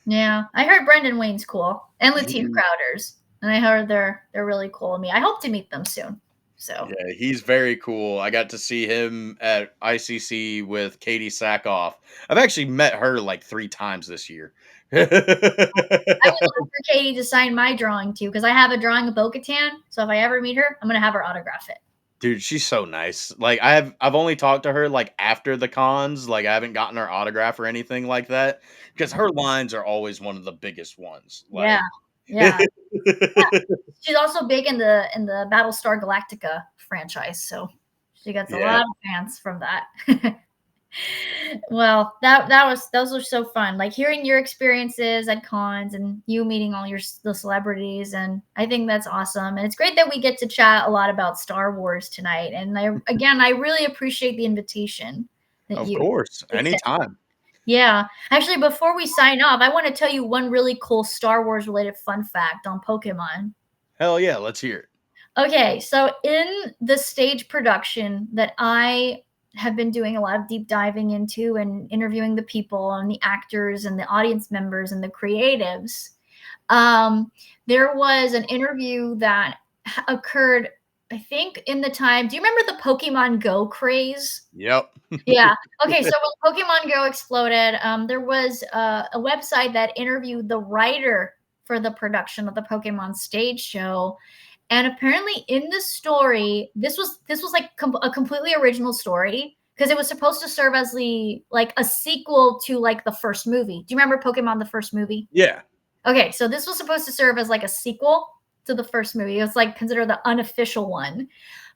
Yeah. I heard Brendan Wayne's cool and Latif he, Crowder's, and I heard they're really cool to me. I hope to meet them soon. So yeah, he's very cool. I got to see him at ICC with Katie Sackhoff. I've actually met her like 3 times this year. I would love for Katie to sign my drawing too, because I have a drawing of Bo-Katan. So if I ever meet her, I'm gonna have her autograph it. Dude, she's so nice. Like I've only talked to her like after the cons. Like I haven't gotten her autograph or anything like that because her lines are always one of the biggest ones. Yeah. Like Yeah. Yeah. She's also big in the Battlestar Galactica franchise, so she gets a yeah, lot of fans from that. Well, those were so fun. Like hearing your experiences at cons and you meeting all the celebrities, and I think that's awesome. And it's great that we get to chat a lot about Star Wars tonight. And I really appreciate the invitation that of you course. extended. Anytime. Yeah, actually, before we sign off, I want to tell you one really cool Star Wars related fun fact on Pokemon. Hell yeah, let's hear it. Okay, so in the stage production that I have been doing a lot of deep diving into and interviewing the people and the actors and the audience members and the creatives, um, there was an interview that occurred, I think, in the time. Do you remember the Pokemon Go craze? Yep. Yeah. Okay. So when Pokemon Go exploded, there was a website that interviewed the writer for the production of the Pokemon stage show, and apparently in the story, this was like a completely original story because it was supposed to serve as like a sequel to like the first movie. Do you remember Pokemon the first movie? Yeah. Okay, so this was supposed to serve as like a sequel to the first movie. It was like considered the unofficial one.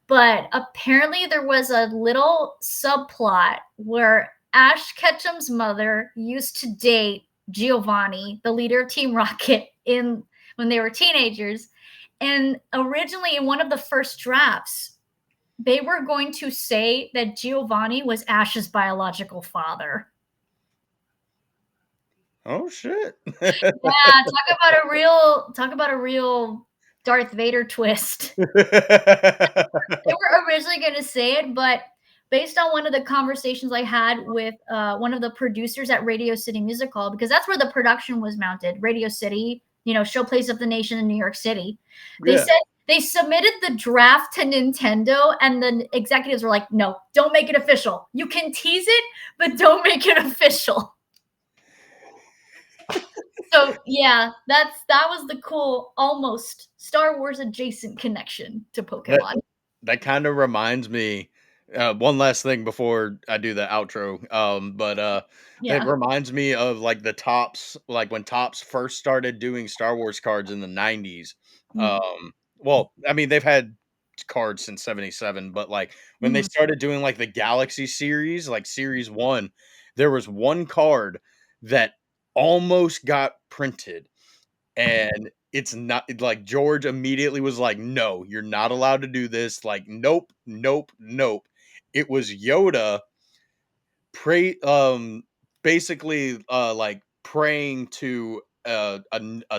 But apparently there was a little subplot where Ash Ketchum's mother used to date Giovanni, the leader of Team Rocket, in when they were teenagers. And originally in one of the first drafts, they were going to say that Giovanni was Ash's biological father. Oh shit. Yeah, talk about a real Darth Vader twist. They were originally going to say it, but based on one of the conversations I had with one of the producers at Radio City Music Hall, because that's where the production was mounted, Radio City, you know, showplace of the nation in New York City. They Yeah. said they submitted the draft to Nintendo, and the executives were like, "No, don't make it official. You can tease it, but don't make it official." So yeah, that was the cool, almost Star Wars adjacent connection to That Pokemon. that kind of reminds me, one last thing before I do the outro. It Yeah. reminds me of like the Tops, like when Tops first started doing Star Wars cards in the 90s. Mm, Well, I mean, they've had cards since 77, but like when they mhm. started doing like the Galaxy series, like series one, there was one card that almost got printed, and it's not like George immediately was like, "No, you're not allowed to do this." Like, nope, nope, nope. It was Yoda pray basically like praying to a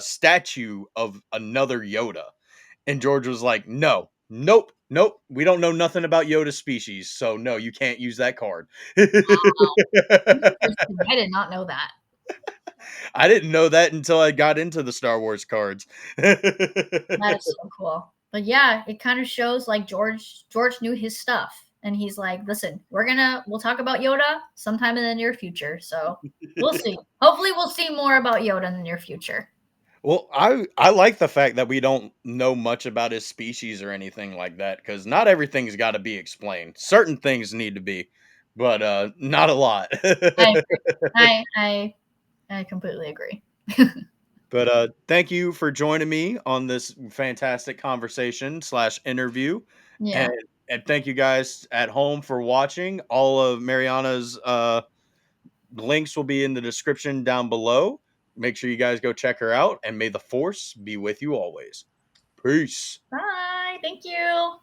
statue of another Yoda. And George was like, "No. Nope. Nope. We don't know nothing about Yoda species. So no, you can't use that card." Interesting. I did not know that. I didn't know that until I got into the Star Wars cards. That is so cool. But yeah, it kind of shows like George knew his stuff. And he's like, listen, we'll talk about Yoda sometime in the near future. So we'll see. Hopefully we'll see more about Yoda in the near future. Well, I like the fact that we don't know much about his species or anything like that, because not everything's got to be explained. Certain things need to be, but not a lot. I agree. I completely agree. But thank you for joining me on this fantastic conversation slash interview, and Yeah. and thank you guys at home for watching. All of Mariana's links will be in the description down below. Make sure you guys go check her out, and may the force be with you always. Peace. Bye. Thank you.